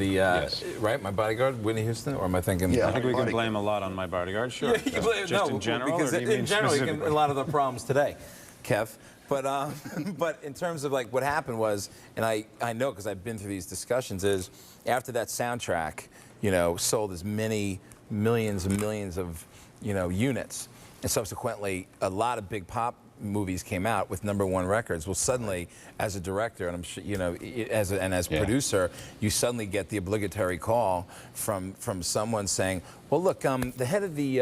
right? My Bodyguard, Whitney Houston, or am I thinking? Yeah, I think we can blame a lot on My Bodyguard, sure. Yeah, you can blame, just in general, because or do you mean in general, specifically? a lot of the problems today, Kev. But in terms of like what happened was, and I know because I've been through these discussions, is after that soundtrack, you know, sold as many millions and millions of, you know, units, and subsequently a lot of big pop movies came out with #1 records. Well, suddenly, as a director, and I'm sure you know, as producer, you suddenly get the obligatory call from someone saying, "Well, look, the head of the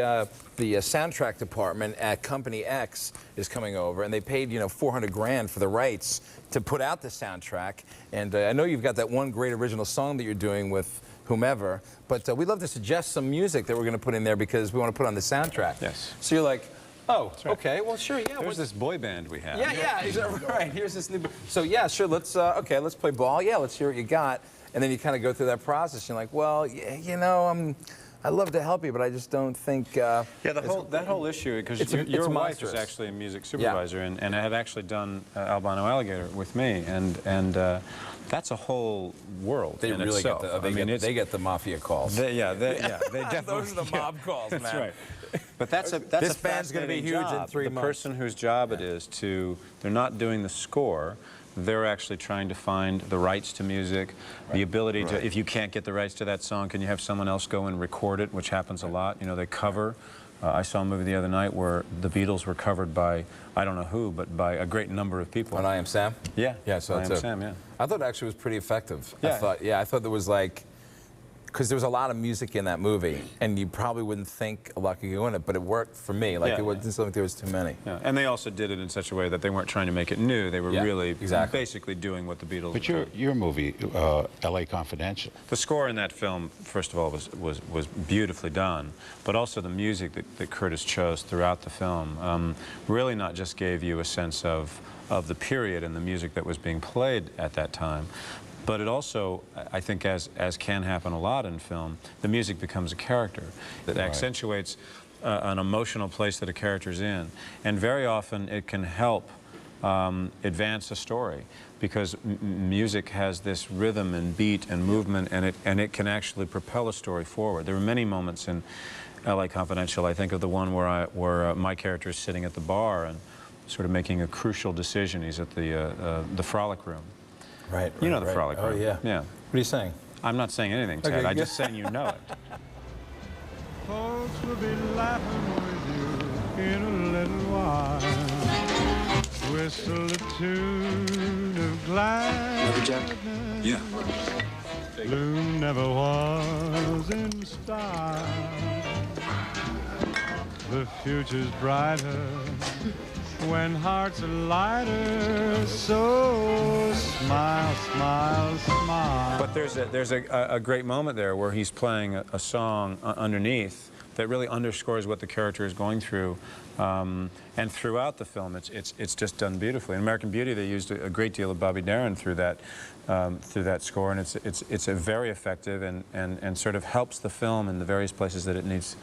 soundtrack department at Company X is coming over, and they paid, you know, $400 grand for the rights to put out the soundtrack. And I know you've got that one great original song that you're doing with whomever, but we'd love to suggest some music that we're going to put in there because we want to put on the soundtrack." Yes. So you're like, oh, okay, well, sure, yeah. There's this boy band we have. Yeah, right. Here's this new. So yeah, sure. Let's let's play ball. Yeah, let's hear what you got. And then you kind of go through that process. You're like, well, you know, I'd love to help you, but I just don't think. Yeah, that whole issue, because your wife is actually a music supervisor, and had actually done Albino Alligator with me, and that's a whole world. They in really itself. they get the mafia calls. They definitely. Those are the mob calls, man. That's right. But that's a this band's going to be huge job. in 3 months. The person whose job it is they're not doing the score. They're actually trying to find the rights to music, the ability to, if you can't get the rights to that song, can you have someone else go and record it, which happens a lot. You know, they cover. I saw a movie the other night where the Beatles were covered by, I don't know who, but by a great number of people. On I Am Sam? Yeah. Yeah, so I Am Sam, yeah. I thought it actually was pretty effective. Yeah. I thought there was like, because there was a lot of music in that movie, and you probably wouldn't think a lot could go in it, but it worked for me. Like, it didn't seem like there was too many. Yeah. And they also did it in such a way that they weren't trying to make it new. They were really basically doing what the Beatles But were your movie, L.A. Confidential. The score in that film, first of all, was beautifully done, but also the music that Curtis chose throughout the film really not just gave you a sense of the period and the music that was being played at that time, but it also, I think, as can happen a lot in film, the music becomes a character that accentuates an emotional place that a character's in, and very often it can help advance a story, because music has this rhythm and beat and movement, and it can actually propel a story forward. There were many moments in L.A. Confidential. I think of the one where my character is sitting at the bar and sort of making a crucial decision. He's at the Frolic Room. Right. You know the Frolic Room. Oh, yeah. Yeah. What are you saying? I'm not saying anything, Ted. Okay, I'm just saying you know it. Folks will be laughing with you in a little while. Whistle a tune Jack? Yeah. Blue never was in style. The future's brighter when hearts are lighter. So smile, smile, smile. But there's a great moment there where he's playing a song underneath that really underscores what the character is going through. And throughout the film, it's just done beautifully. In American Beauty, they used a great deal of Bobby Darin through that score, and it's a very effective and sort of helps the film in the various places that it needs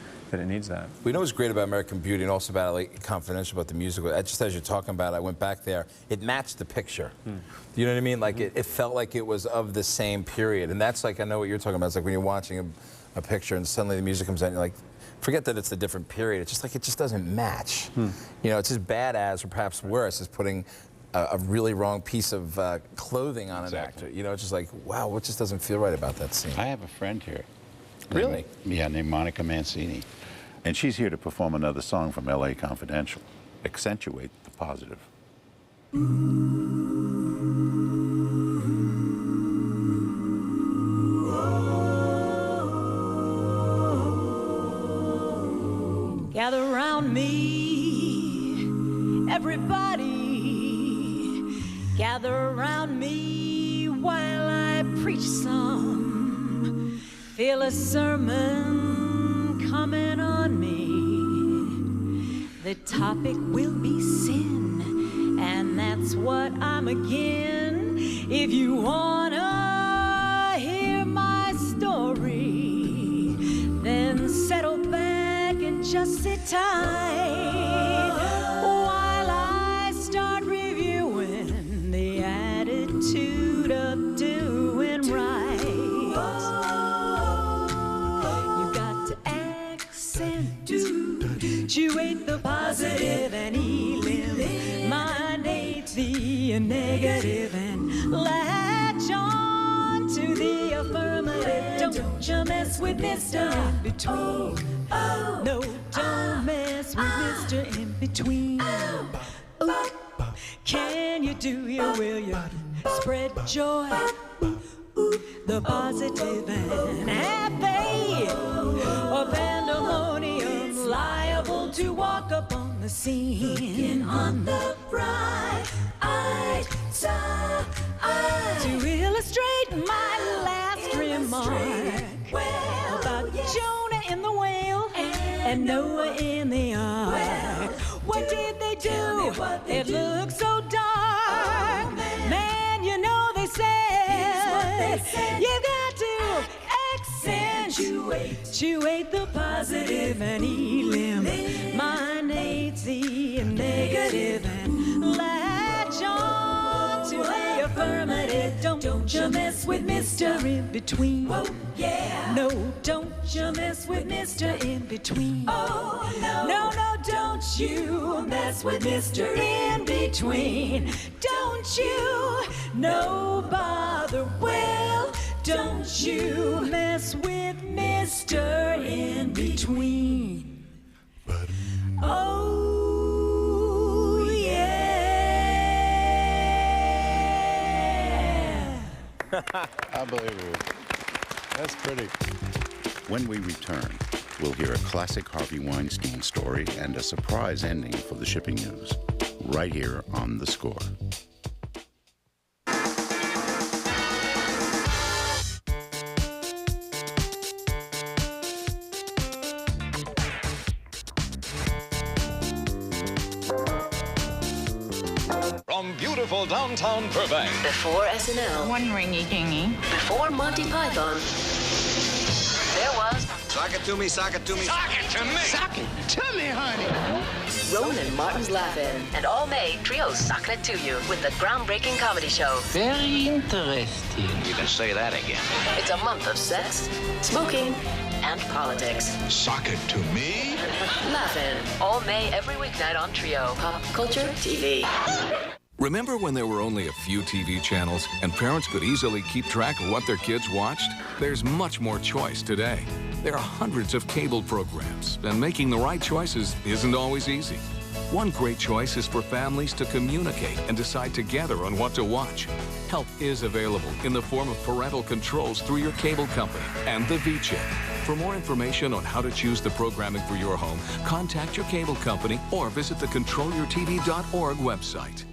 that. We know what's great about American Beauty and also about like, Confidential, about the musical. Just as you're talking about it, I went back there. It matched the picture. You know what I mean? Like it felt like it was of the same period, and that's like I know what you're talking about. It's like when you're watching a picture and suddenly the music comes on, you're like. Forget that it's a different period. It's just like it just doesn't match. You know, it's as bad as, or perhaps worse, as putting a really wrong piece of clothing on an actor. You know, it's just like, wow, what just doesn't feel right about that scene? I have a friend here. Really? Named Monica Mancini. And she's here to perform another song from LA Confidential. Accentuate the positive. Gather around me, everybody. Gather around me while I preach some. Feel a sermon coming on me. The topic will be sin, and that's what I'm again. If you wanna hear my story, then settle back and just sit tight while I start reviewing the attitude of doing right. You got to accentuate the positive and eliminate the negative and latch on to the affirmative. Don't you mess with Mr. In Between. No, don't mess with Mr. In Between. Ooh, can you do you, will you spread joy, the positive and have faith, or pandemonium liable to walk up on the scene. Looking on the bright side to illustrate my last remark about Jonah in the whale and Noah in the ark. What did they do? It looked so dark. Man, you know they said you got to accentuate the positive and eliminate the negative and latch on to the affirmative. Don't you mess with Mr. In Between. Whoa, yeah. No, don't you mess with Mr. In Between. Oh, no. No, don't you mess with Mr. In Between. Don't you, no bother, well, don't you mess with Mr. In Between. Oh, yeah. Unbelievable. That's pretty. When we return, we'll hear a classic Harvey Weinstein story and a surprise ending for the shipping news, right here on The Score. From beautiful downtown Burbank. Before SNL. One ringy dingy. Before Monty Python. There was... Sock it to me, sock it to me. Sock it to me! Sock it to me, honey. Rowan and Martin's Laugh-In. And all May, Trio's Sockin' It To You with the groundbreaking comedy show. Very interesting. You can say that again. It's a month of sex, smoking, and politics. Sock it to me? Laugh-In. All May, every weeknight on Trio. Pop Culture TV. Remember when there were only a few TV channels and parents could easily keep track of what their kids watched? There's much more choice today. There are hundreds of cable programs, and making the right choices isn't always easy. One great choice is for families to communicate and decide together on what to watch. Help is available in the form of parental controls through your cable company and the V-Chip. For more information on how to choose the programming for your home, contact your cable company or visit the controlyourtv.org website.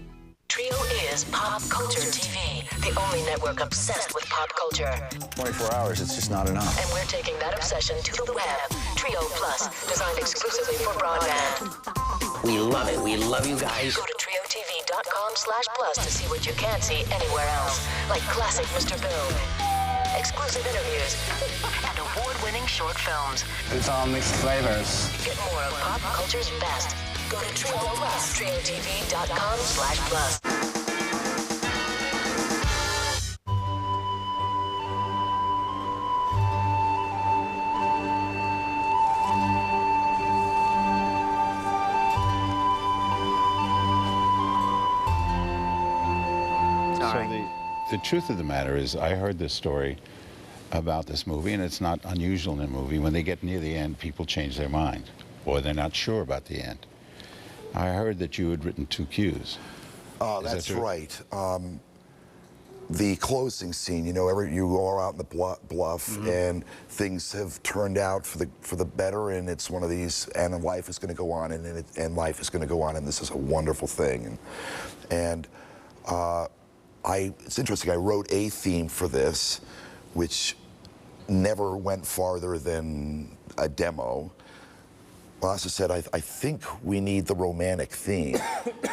Trio is Pop Culture TV, the only network obsessed with pop culture. 24 hours, it's just not enough. And we're taking that obsession to the web. Trio Plus, designed exclusively for broadband. We love it. We love you guys. Go to triotv.com/plus to see what you can't see anywhere else, like classic Mr. Bill, exclusive interviews, and award-winning short films. It's all mixed flavors. Get more of pop culture's best. Go to Trio Plus, triotv.com/plus. So the truth of the matter is, I heard this story about this movie, and it's not unusual in a movie. When they get near the end, people change their mind, or they're not sure about the end. I heard that you had written 2 cues. Oh, that's right. The closing scene, you know, you go out in the bluff, and things have turned out for the better, and it's one of these, and life is going to go on, and life is going to go on, and this is a wonderful thing. And it's interesting. I wrote a theme for this, which never went farther than a demo. Lasse said, I think we need the romantic theme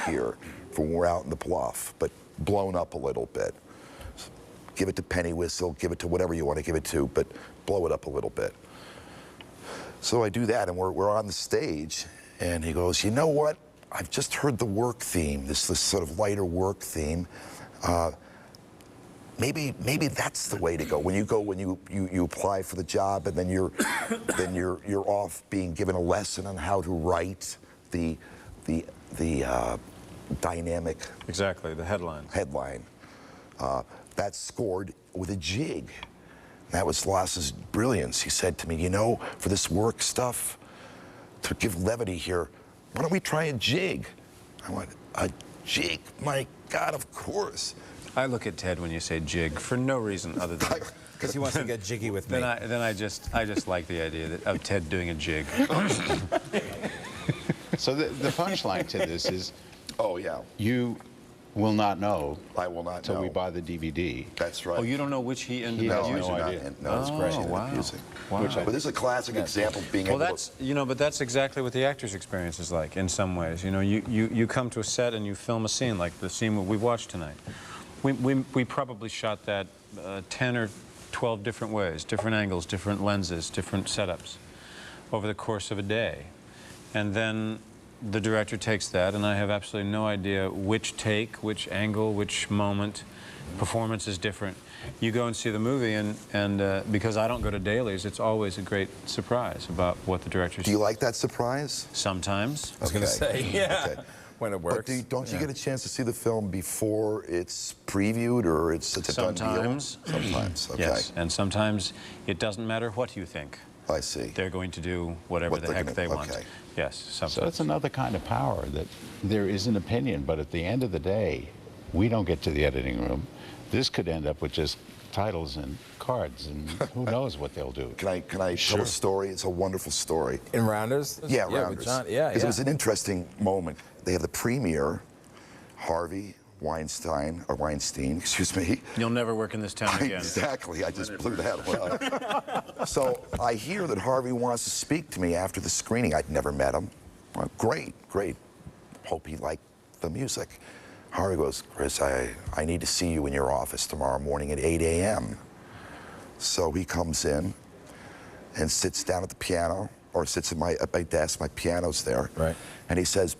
here for when we're out in the bluff, but blown up a little bit. Give it to Penny Whistle, give it to whatever you want to give it to, but blow it up a little bit. So I do that, and we're on the stage, and he goes, you know what? I've just heard the work theme, this sort of lighter work theme. Maybe that's the way to go. When you apply for the job, and then you're off being given a lesson on how to write the dynamic. Exactly, the headline. That's scored with a jig. That was Lasse's brilliance. He said to me, you know, for this work stuff, to give levity here, why don't we try a jig? I went, a jig? My God, of course. I look at Ted when you say jig for no reason other than because he wants to get jiggy with me. Then I just like the idea of Ted doing a jig. So the punchline to this is, oh yeah, you will not know. I will not until we buy the DVD. That's right. Oh, you don't know which he ended up using? No idea. No, it's great. Wow. Wow. But this is a classic example of being able to... but that's exactly what the actor's experience is like in some ways. You know, you come to a set and you film a scene like the scene we've watched tonight. We probably shot that 10 or 12 different ways, different angles, different lenses, different setups over the course of a day. And then the director takes that, and I have absolutely no idea which take, which angle, which moment. Performance is different. You go and see the movie, and because I don't go to dailies, it's always a great surprise about what the director's... Do you like that surprise? Sometimes. I was going to say, yeah. Okay. When it works. But don't you get a chance to see the film before it's previewed, or it's a done deal? Sometimes. Sometimes, okay. Yes, and sometimes it doesn't matter what you think. I see. They're going to do whatever the heck they want. Okay. Yes, sometimes. So it's another kind of power, that there is an opinion, but at the end of the day, we don't get to the editing room. This could end up with just titles and cards, and who knows what they'll do. Can I tell a story? It's a wonderful story. In Rounders? Yeah, Rounders. Rounders. John, yeah. It was an interesting moment. They have the premiere, Harvey Weinstein, excuse me. You'll never work in this town again. Exactly, I just blew that one up. So I hear that Harvey wants to speak to me after the screening. I'd never met him. Well, great. Hope he liked the music. Harvey goes, Chris, I need to see you in your office tomorrow morning at 8 a.m. So he comes in and sits down at the piano, or sits at my desk, my piano's there. Right. And he says,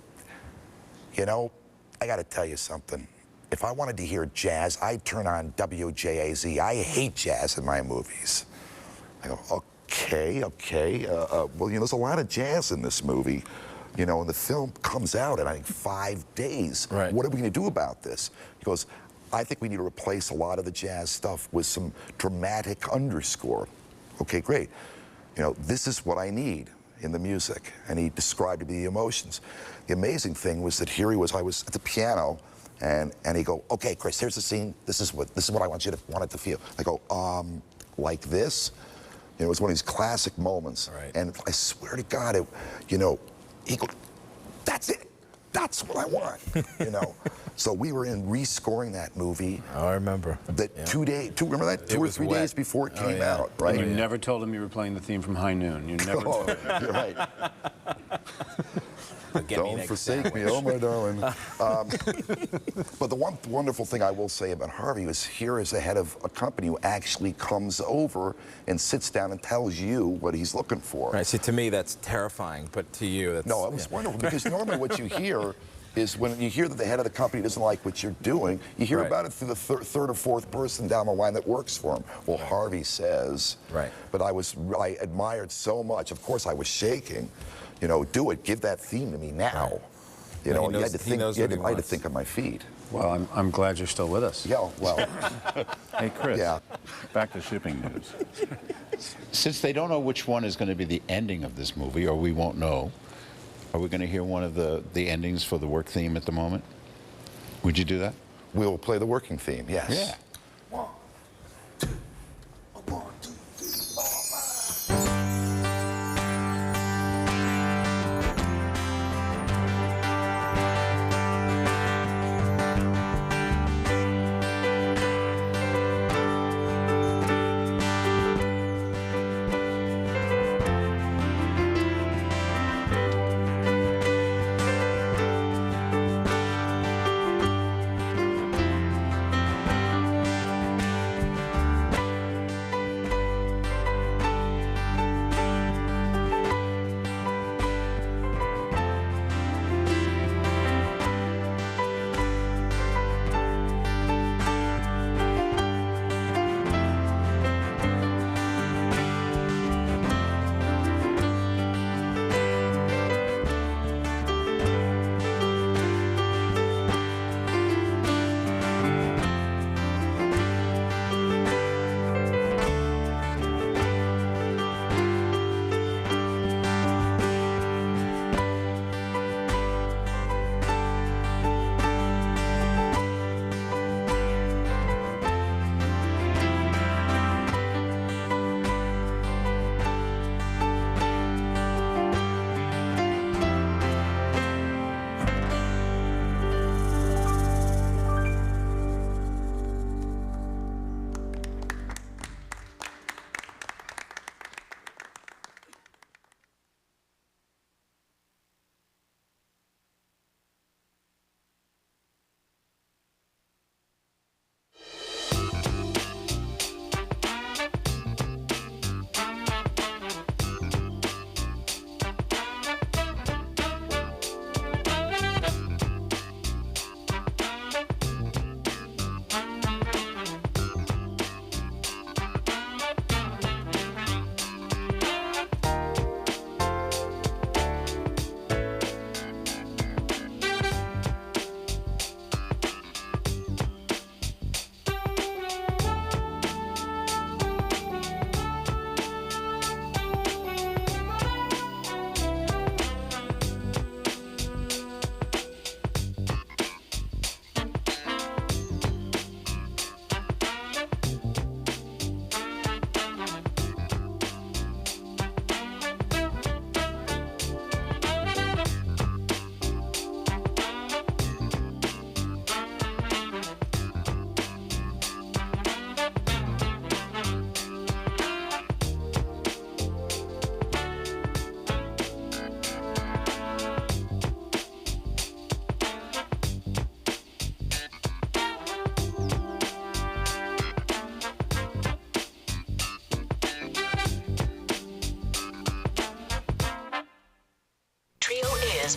you know, I got to tell you something. If I wanted to hear jazz, I'd turn on WJAZ. I hate jazz in my movies. I go, okay. Well, you know, there's a lot of jazz in this movie. You know, and the film comes out in, I think, 5 days. Right. What are we going to do about this? He goes, I think we need to replace a lot of the jazz stuff with some dramatic underscore. Okay, great. You know, this is what I need in the music. And he described to me the emotions. The amazing thing was that here he was, I was at the piano, And he go, okay, Chris, here's the scene. This is what I want it to feel. I go, like this. You know, it was one of these classic moments. Right. And I swear to God, he goes, that's it. That's what I want. You know. So we were in rescoring that movie. Oh, I remember. Remember that? 2 or 3 days before it came out, right? And you never told him you were playing the theme from High Noon. You never told him. You're right. Don't forsake me, oh my darling. But the one wonderful thing I will say about Harvey is here is the head of a company who actually comes over and sits down and tells you what he's looking for. Right. See, to me, that's terrifying, but to you, that's... No, it was wonderful, because normally what you hear is when you hear that the head of the company doesn't like what you're doing, you hear about it through the third or fourth person down the line that works for him. Well, Harvey says. Right. But I admired so much. Of course, I was shaking. You know, do it. Give that theme to me now. Right. You know, I had to think on my feet. Well, I'm glad you're still with us. Yeah, well. Hey, Chris. Yeah. Back to shipping news. Since they don't know which one is going to be the ending of this movie, or we won't know, are we going to hear one of the endings for the work theme at the moment? Would you do that? We will play the working theme, yes. Yeah.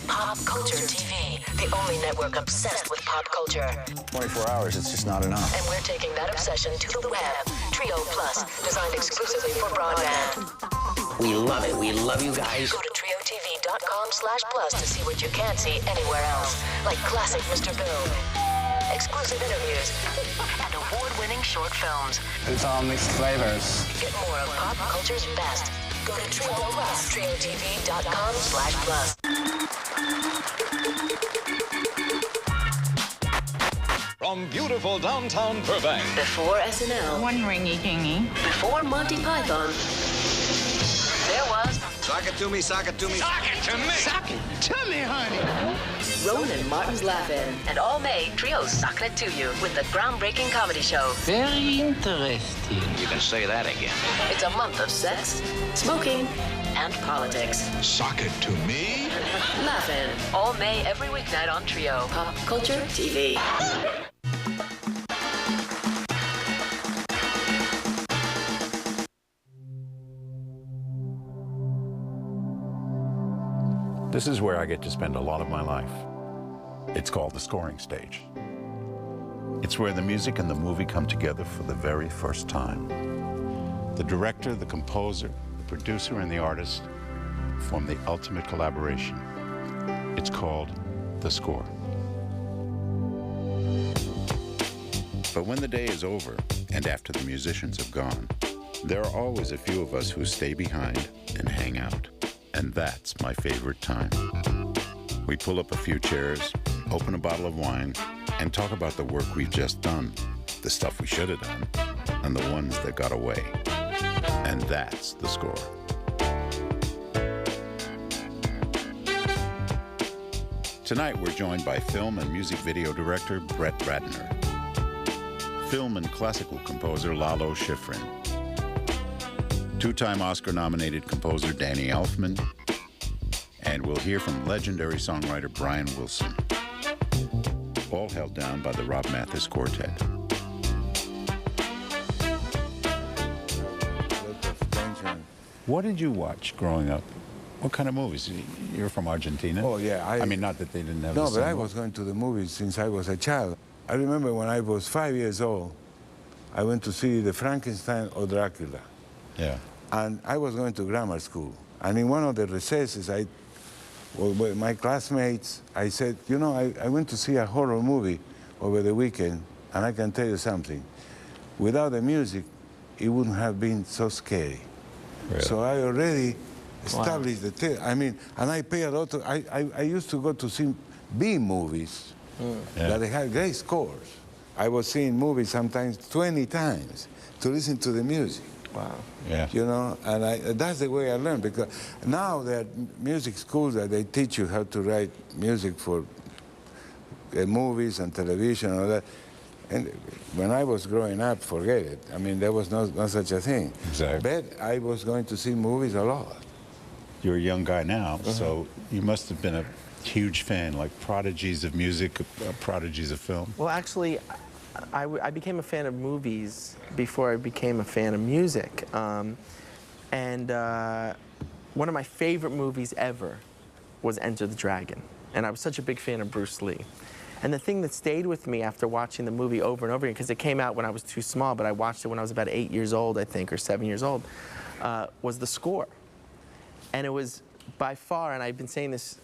Pop Culture TV, the only network obsessed with pop culture. 24 hours, it's just not enough. And we're taking that obsession to the web. Trio Plus, designed exclusively for broadband. We love it. We love you guys. Go to triotv.com/plus to see what you can't see anywhere else, like classic Mr. Bill, exclusive interviews, and award-winning short films. It's all mixed flavors. Get more of pop culture's best. Go to Trio Plus, triotv.com/plus. From beautiful downtown Burbank. Before SNL. One ringy kingy. Before Monty Python. There was... Sock it to me, sock it to me. Sock it to me! Sock it to me, honey. Rowan and Martin's Laugh-In. And all May, Trio's Sockin' It To You with the groundbreaking comedy show. Very interesting. You can say that again. It's a month of sex, smoking, and politics. Sock it to me? Laugh-In. All May, every weeknight on Trio. Pop Culture TV. This is where I get to spend a lot of my life. It's called the scoring stage. It's where the music and the movie come together for the very first time. The director, the composer, the producer, and the artist form the ultimate collaboration. It's called the score. But when the day is over, and after the musicians have gone, there are always a few of us who stay behind and hang out. And that's my favorite time. We pull up a few chairs, open a bottle of wine, and talk about the work we've just done, the stuff we should have done, and the ones that got away. And that's the score. Tonight we're joined by film and music video director Brett Ratner, film and classical composer Lalo Schifrin, two-time Oscar-nominated composer Danny Elfman, and we'll hear from legendary songwriter Brian Wilson, all held down by the Rob Mathis Quartet. What did you watch growing up? What kind of movies? You're from Argentina? Oh, yeah. I mean, not that they didn't have No, the but same I was going to the movies since I was a child. I remember when I was 5 years old, I went to see The Frankenstein or Dracula. Yeah. And I was going to grammar school. And in one of the recesses, with my classmates, I said, you know, I went to see a horror movie over the weekend, and I can tell you something. Without the music, it wouldn't have been so scary. Really? So I already established the I mean, and I pay a lot of, I used to go to see B movies that they had great scores. I was seeing movies sometimes 20 times to listen to the music. Wow. Yeah. You know, and that's the way I learned, because now there are music schools that they teach you how to write music for movies and television and all that. And when I was growing up, forget it. I mean, there was no such a thing. Exactly. But I was going to see movies a lot. You're a young guy now, so you must have been a huge fan, like prodigies of music, prodigies of film. Well, actually, I became a fan of movies before I became a fan of music. One of my favorite movies ever was Enter the Dragon. And I was such a big fan of Bruce Lee. And the thing that stayed with me after watching the movie over and over again, because it came out when I was too small, but I watched it when I was about 8 years old, I think, or 7 years old, was the score. And it was by far, and I've been saying this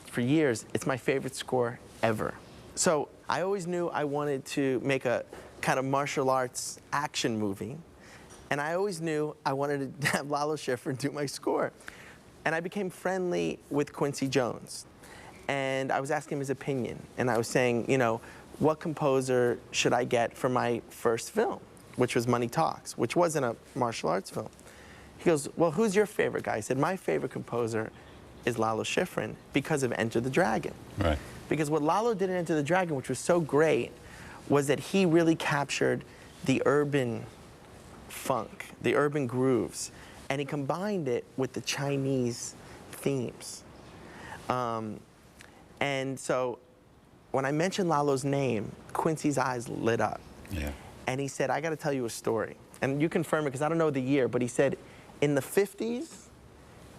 for years, it's my favorite score ever. So I always knew I wanted to make a kind of martial arts action movie. And I always knew I wanted to have Lalo Schifrin do my score. And I became friendly with Quincy Jones. And I was asking him his opinion. And I was saying, you know, what composer should I get for my first film, which was Money Talks, which wasn't a martial arts film. He goes, well, who's your favorite guy? I said, my favorite composer is Lalo Schifrin because of Enter the Dragon. Right. Because what Lalo did in Enter the Dragon, which was so great, was that he really captured the urban funk, the urban grooves, and he combined it with the Chinese themes. And so when I mentioned Lalo's name, Quincy's eyes lit up. Yeah. And he said, I got to tell you a story. And you confirm it because I don't know the year, but he said in the 50s,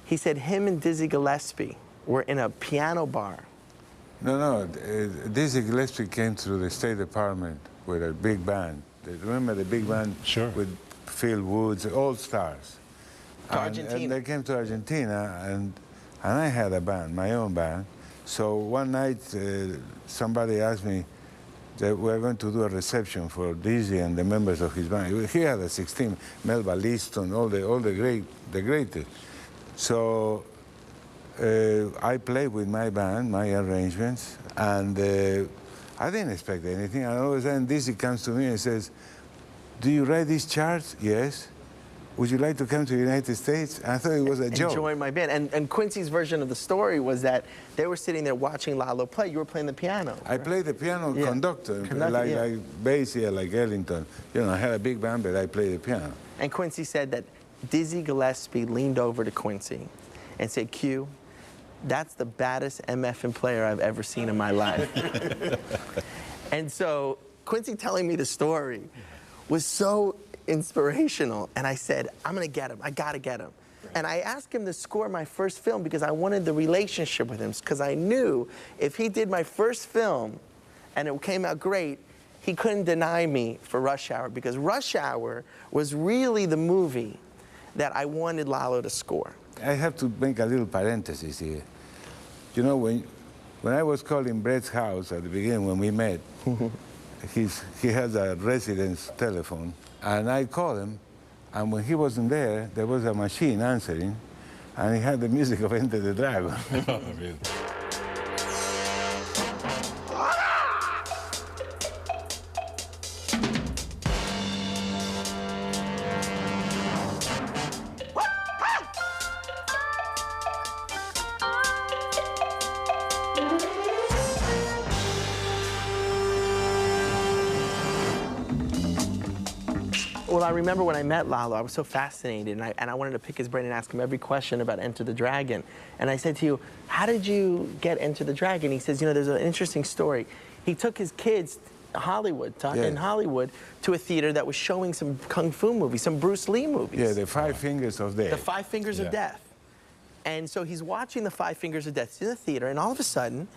he said him and Dizzy Gillespie were in a piano bar. No, Dizzy Gillespie came to the State Department with a big band. Remember the big band? Sure. With Phil Woods, all stars. To Argentina. And they came to Argentina, and I had a band, my own band. So one night, somebody asked me that we're going to do a reception for Dizzy and the members of his band. He had a 16, Melba Liston, all the greatest. So I played with my band, my arrangements, and I didn't expect anything. And all of a sudden, Dizzy comes to me and says, "Do you write these charts?" "Yes." "Would you like to come to the United States?" I thought it was a joke. And join my band. And Quincy's version of the story was that they were sitting there watching Lalo play. You were playing the piano. I played the piano conductor, Conductor, yeah. like bass here, like Ellington. You know, I had a big band, but I played the piano. And Quincy said that Dizzy Gillespie leaned over to Quincy and said, "Q, that's the baddest MFing player I've ever seen in my life." And so Quincy telling me the story was so inspirational. And I said, "I'm going to get him. I got to get him." And I asked him to score my first film because I wanted the relationship with him, because I knew if he did my first film and it came out great, he couldn't deny me for Rush Hour, because Rush Hour was really the movie that I wanted Lalo to score. I have to make a little parenthesis here. You know, when I was calling Brett's house at the beginning when we met, he has a residence telephone, and I called him, and when he wasn't there, there was a machine answering, and he had the music of Enter the Dragon. Well, I remember when I met Lalo, I was so fascinated, and I wanted to pick his brain and ask him every question about Enter the Dragon. And I said to you, "How did you get Enter the Dragon?" He says, "You know, there's an interesting story. He took his kids in Hollywood to a theater that was showing some Kung Fu movies, some Bruce Lee movies. Yeah, the Five Fingers of Death. The Five Fingers of Death. And so he's watching the Five Fingers of Death in the theater, and all of a sudden,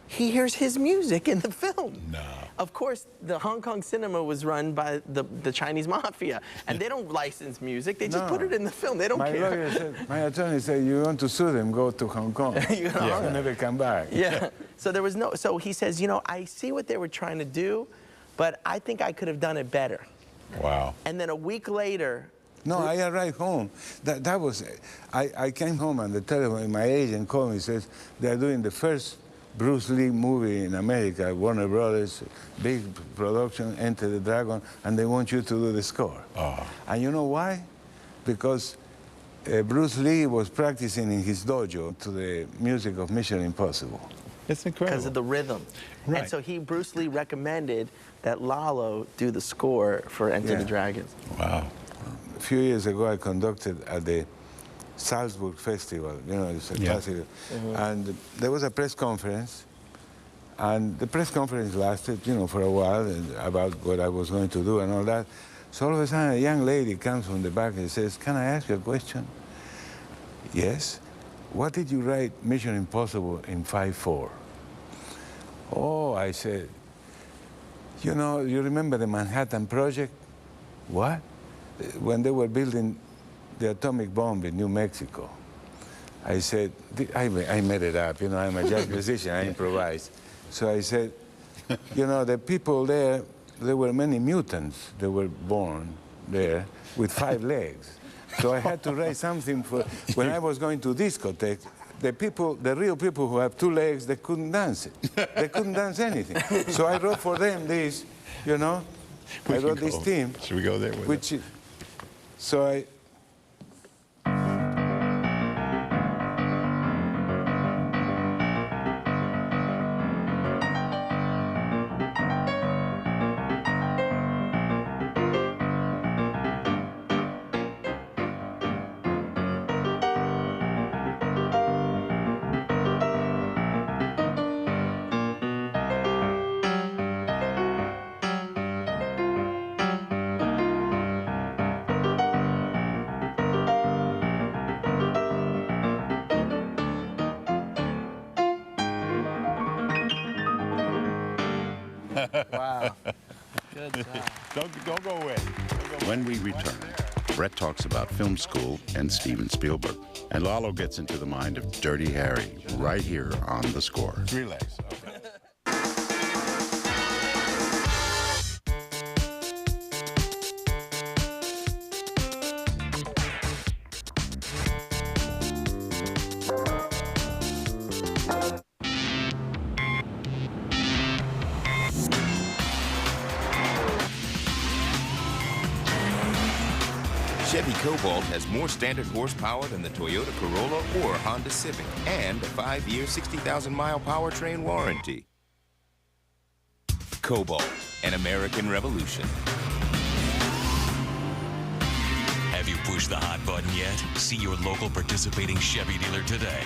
he hears his music in the film. No. Of course, the Hong Kong cinema was run by the Chinese mafia, and they don't license music. They just put it in the film. They don't care. My attorney said, "You want to sue them, go to Hong Kong. You'll never come back." Yeah. So there was no. So he says, "You know, I see what they were trying to do, but I think I could have done it better." Wow. And then a week later. No, I arrived home. That was. I came home and the telephone. My agent called me and says they're doing the first Bruce Lee movie in America, Warner Brothers, big production, Enter the Dragon, and they want you to do the score. Oh. And you know why? Because Bruce Lee was practicing in his dojo to the music of Mission Impossible. It's incredible. Because of the rhythm. Right. And so Bruce Lee recommended that Lalo do the score for Enter the Dragon. Wow. A few years ago, I conducted at the Salzburg Festival, you know, it's a classic. And there was a press conference, and the press conference lasted, you know, for a while about what I was going to do and all that. So all of a sudden, a young lady comes from the back and says, "Can I ask you a question?" "Yes." "What did you write Mission Impossible in 5/4? "Oh," I said, "you know, you remember the Manhattan Project?" "What?" "When they were building the atomic bomb in New Mexico." I said, I made it up, you know, I'm a jazz musician, I improvised. So I said, you know, the people there were many mutants that were born there with 5 legs. So I had to write something for, when I was going to discotheque, the real people who have 2 legs, they couldn't dance it. They couldn't dance anything. So I wrote for them this, you know, I wrote this theme. Should we go there with it? So I, Wow. Good job. Don't go away. When we return, Brett talks about film school and Steven Spielberg. And Lalo gets into the mind of Dirty Harry right here on The Score. Relax. Okay. Chevy Cobalt has more standard horsepower than the Toyota Corolla or Honda Civic, and a 5-year, 60,000-mile powertrain warranty. Cobalt, an American revolution. Have you pushed the hot button yet? See your local participating Chevy dealer today.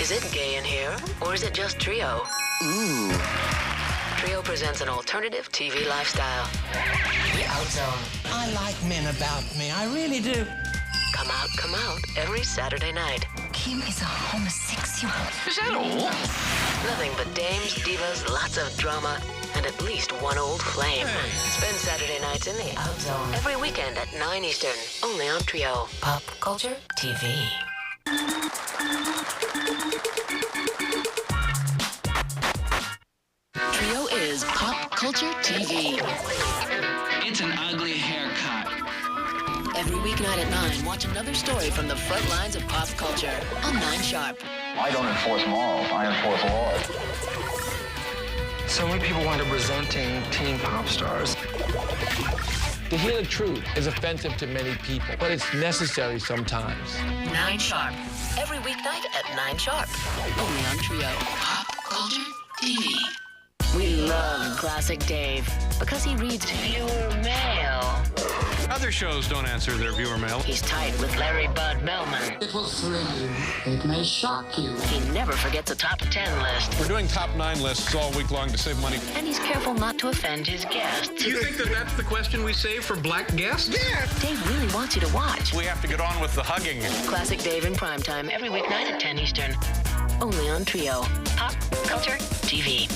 Is it gay in here, or is it just Trio? Ooh. Trio presents an alternative TV lifestyle. The Outzone. I like men about me, I really do. Come out, every Saturday night. Kim is a homosexual. Is that all? Nothing but dames, divas, lots of drama, and at least one old flame. Spend Saturday nights in the Outzone. Every weekend at 9 Eastern, only on Trio. Pop Culture TV. Trio is Pop Culture TV. It's an ugly haircut. Every weeknight at 9, watch another story from the front lines of pop culture on 9 Sharp. I don't enforce morals, I enforce laws. So many people wind up resenting teen pop stars. To hear the truth is offensive to many people, but it's necessary sometimes. 9 Sharp. Every weeknight at 9 Sharp. Only on Trio. Pop Culture TV. We love Classic Dave because he reads viewer mail. Other shows don't answer their viewer mail. He's tight with Larry Bud Melman. It will thrill you. It may shock you. He never forgets a top 10 list. We're doing top 9 lists all week long to save money. And he's careful not to offend his guests. You think that that's the question we save for black guests? Yeah. Dave really wants you to watch. We have to get on with the hugging. Classic Dave in primetime every weeknight at 10 Eastern. Only on Trio. Pop Culture TV.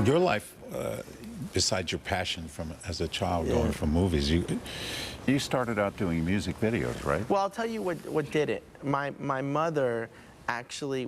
Your life, besides your passion as a child going from movies, you started out doing music videos, right? Well, I'll tell you what did it. My mother actually